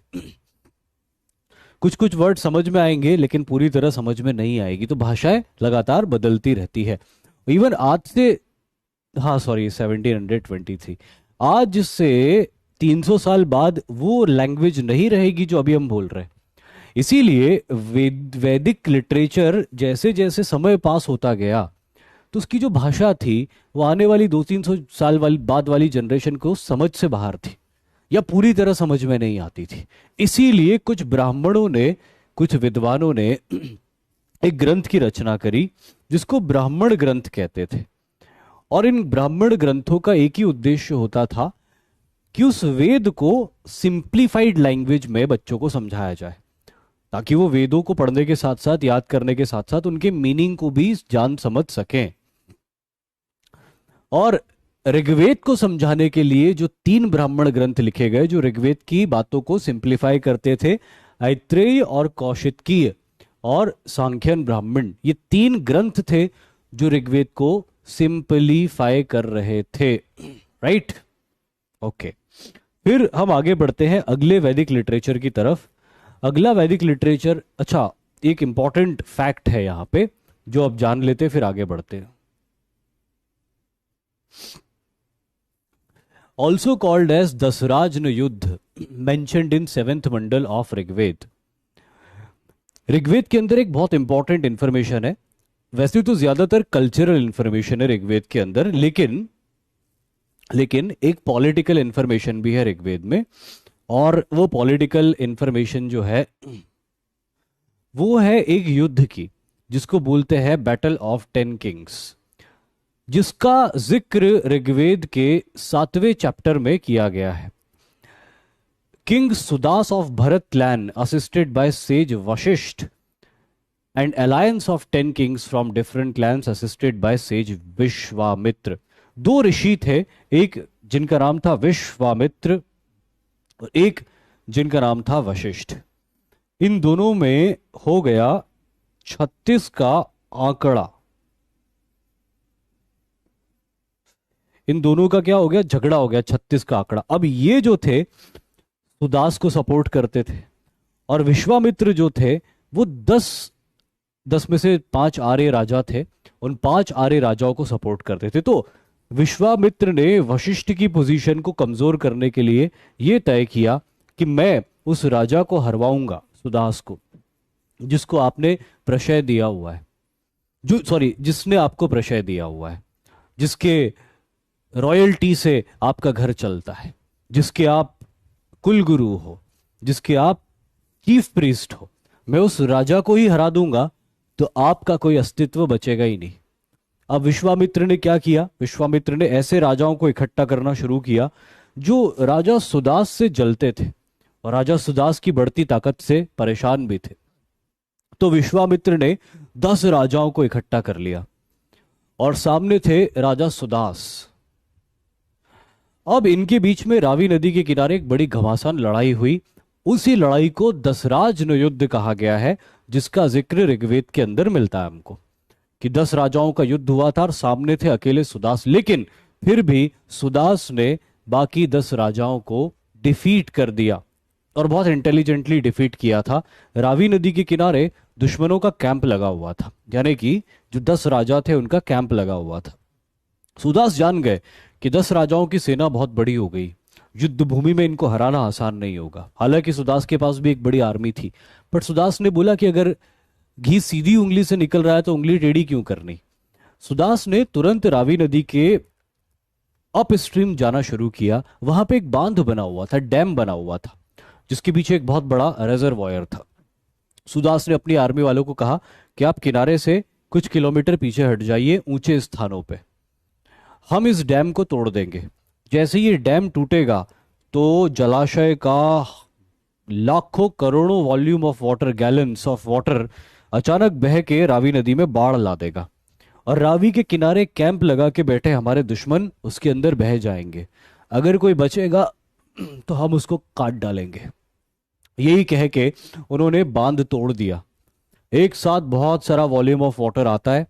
कुछ कुछ वर्ड समझ में आएंगे लेकिन पूरी तरह समझ में नहीं आएगी। तो भाषाएं लगातार बदलती रहती है। इवन आज से, हाँ सॉरी 1723, आज से 300 साल बाद वो लैंग्वेज नहीं रहेगी जो अभी हम बोल रहे हैं। इसीलिए वैदिक लिटरेचर जैसे जैसे समय पास होता गया तो उसकी जो भाषा थी वो आने वाली 200-300 साल वाली बाद वाली जनरेशन को समझ से बाहर थी, या पूरी तरह समझ में नहीं आती थी। इसीलिए कुछ ब्राह्मणों ने, कुछ विद्वानों ने एक ग्रंथ की रचना करी जिसको ब्राह्मण ग्रंथ कहते थे। और इन ब्राह्मण ग्रंथों का एक ही उद्देश्य होता था कि उस वेद को सिंप्लीफाइड लैंग्वेज में बच्चों को समझाया जाए, ताकि वो वेदों को पढ़ने के साथ साथ, याद करने के साथ साथ उनके मीनिंग को भी जान समझ सकें। और ऋग्वेद को समझाने के लिए जो 3 ब्राह्मण ग्रंथ लिखे गए जो ऋग्वेद की बातों को सिंप्लीफाई करते थे, ऐत्रेय और कौशितकीय और सांख्यन ब्राह्मण, ये 3 ग्रंथ थे जो ऋग्वेद को सिंपलीफाई कर रहे थे। Right, okay. फिर हम आगे बढ़ते हैं अगले वैदिक लिटरेचर की तरफ। अगला वैदिक लिटरेचर, अच्छा एक इंपॉर्टेंट फैक्ट है यहां पे जो अब जान लेते फिर आगे बढ़ते हैं। Also called as Dasarajna Yuddha, mentioned in 7th mandala of Rigveda. Rigveda के अंदर एक बहुत इंपॉर्टेंट इंफॉर्मेशन है। वैसे तो ज्यादातर कल्चरल इंफॉर्मेशन है ऋग्वेद के अंदर, लेकिन एक पॉलिटिकल इंफॉर्मेशन भी है ऋग्वेद में। और वो पॉलिटिकल इंफॉर्मेशन जो है वो है एक युद्ध की, जिसको बोलते हैं बैटल ऑफ 10 किंग्स, जिसका जिक्र ऋग्वेद के 7वें चैप्टर में किया गया है। King Sudas of Bharat clan assisted by says Vashishtha and alliance of 10 Kings from different clans assisted by says Vishwamitra. 2 ऋषि थे, एक जिनका नाम था विश्वामित्र और एक जिनका नाम था वशिष्ठ। इन दोनों में हो गया 36 का आंकड़ा। इन दोनों का क्या हो गया, झगड़ा हो गया, 36 का आंकड़ा। अब ये जो थे सुदास को सपोर्ट करते थे, और विश्वामित्र जो थे वो 10 में से 5 आर्य राजा थे, उन 5 आर्य राजाओं को सपोर्ट करते थे। तो विश्वामित्र ने वशिष्ठ की पोजीशन को कमजोर करने के लिए यह तय किया कि मैं उस राजा को हरवाऊंगा, सुदास को, जिसको आपने प्रशय दिया हुआ है, जिसने आपको प्रशय दिया हुआ है, जिसके रॉयल्टी से आपका घर चलता है, जिसके आप कुलगुरु हो, जिसके आप चीफ प्रीस्ट हो। मैं उस राजा को ही हरा दूंगा तो आपका कोई अस्तित्व बचेगा ही नहीं। अब विश्वामित्र ने क्या किया, विश्वामित्र ने ऐसे राजाओं को इकट्ठा करना शुरू किया जो राजा सुदास से जलते थे और राजा सुदास की बढ़ती ताकत से परेशान भी थे। तो विश्वामित्र ने 10 राजाओं को इकट्ठा कर लिया और सामने थे राजा सुदास। अब इनके बीच में रावी नदी के किनारे एक बड़ी घमासान लड़ाई हुई। उसी लड़ाई को दसराजन युद्ध कहा गया है, जिसका जिक्र ऋग्वेद के अंदर मिलता है हमको, कि 10 राजाओं का युद्ध हुआ था और सामने थे अकेले सुदास। लेकिन फिर भी सुदास ने बाकी 10 राजाओं को डिफीट कर दिया और बहुत इंटेलिजेंटली डिफीट किया था। रावी नदी के किनारे दुश्मनों का कैंप लगा हुआ था, यानी कि जो 10 राजा थे उनका कैंप लगा हुआ था। सुदास जान गए कि 10 राजाओं की सेना बहुत बड़ी हो गई, युद्ध भूमि में इनको हराना आसान नहीं होगा। हालांकि सुदास के पास भी एक बड़ी आर्मी थी, पर सुदास ने बोला कि अगर घी सीधी उंगली से निकल रहा है तो उंगली टेढ़ी क्यों करनी। सुदास ने तुरंत रावी नदी के अप स्ट्रीम जाना शुरू किया। वहां पे एक बांध बना हुआ था, डैम बना हुआ था, जिसके पीछे एक बहुत बड़ा रेजरवॉयर था। सुदास ने अपनी आर्मी वालों को कहा कि आप किनारे से कुछ किलोमीटर पीछे हट जाइए, ऊंचे स्थानों पे हम इस डैम को तोड़ देंगे। जैसे ये डैम टूटेगा तो जलाशय का लाखों करोड़ों volume of water, gallons of water अचानक बह के रावी नदी में बाढ़ ला देगा और रावी के किनारे कैंप लगा के बैठे हमारे दुश्मन उसके अंदर बह जाएंगे। अगर कोई बचेगा तो हम उसको काट डालेंगे। यही कह के उन्होंने बांध तोड़ दिया। एक साथ बहुत सारा वॉल्यूम ऑफ वाटर आता है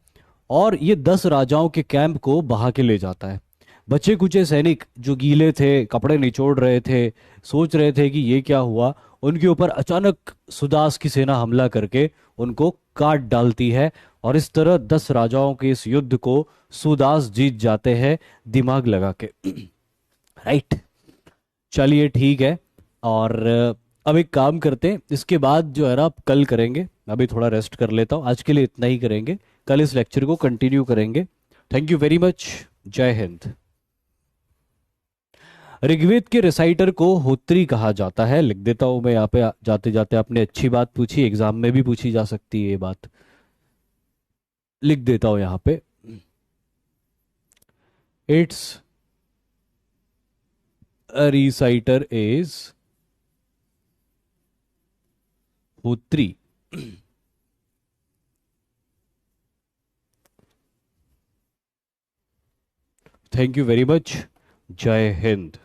और ये 10 राजाओं के कैंप को बहा के ले जाता है। बचे कुचे सैनिक जो गीले थे, कपड़े निचोड़ रहे थे, सोच रहे थे कि ये क्या हुआ, उनके ऊपर अचानक सुदास की सेना हमला करके उनको काट डालती है और इस तरह 10 राजाओं के इस युद्ध को सुदास जीत जाते हैं दिमाग लगा के। राइट, चलिए ठीक है। और अब एक काम करते हैं, इसके बाद जो है ना कल करेंगे। अभी थोड़ा रेस्ट कर लेता हूँ, आज के लिए इतना ही करेंगे, कल इस लेक्चर को कंटिन्यू करेंगे। Thank you very much. जय हिंद। ऋग्वेद के रिसाइटर को होत्री कहा जाता है। लिख देता हूं मैं यहाँ पे, जाते जाते आपने अच्छी बात पूछी, एग्जाम में भी पूछी जा सकती है ये बात। लिख देता हूं यहाँ पे, it's a reciter is Putri. Thank you very much. Jai Hind.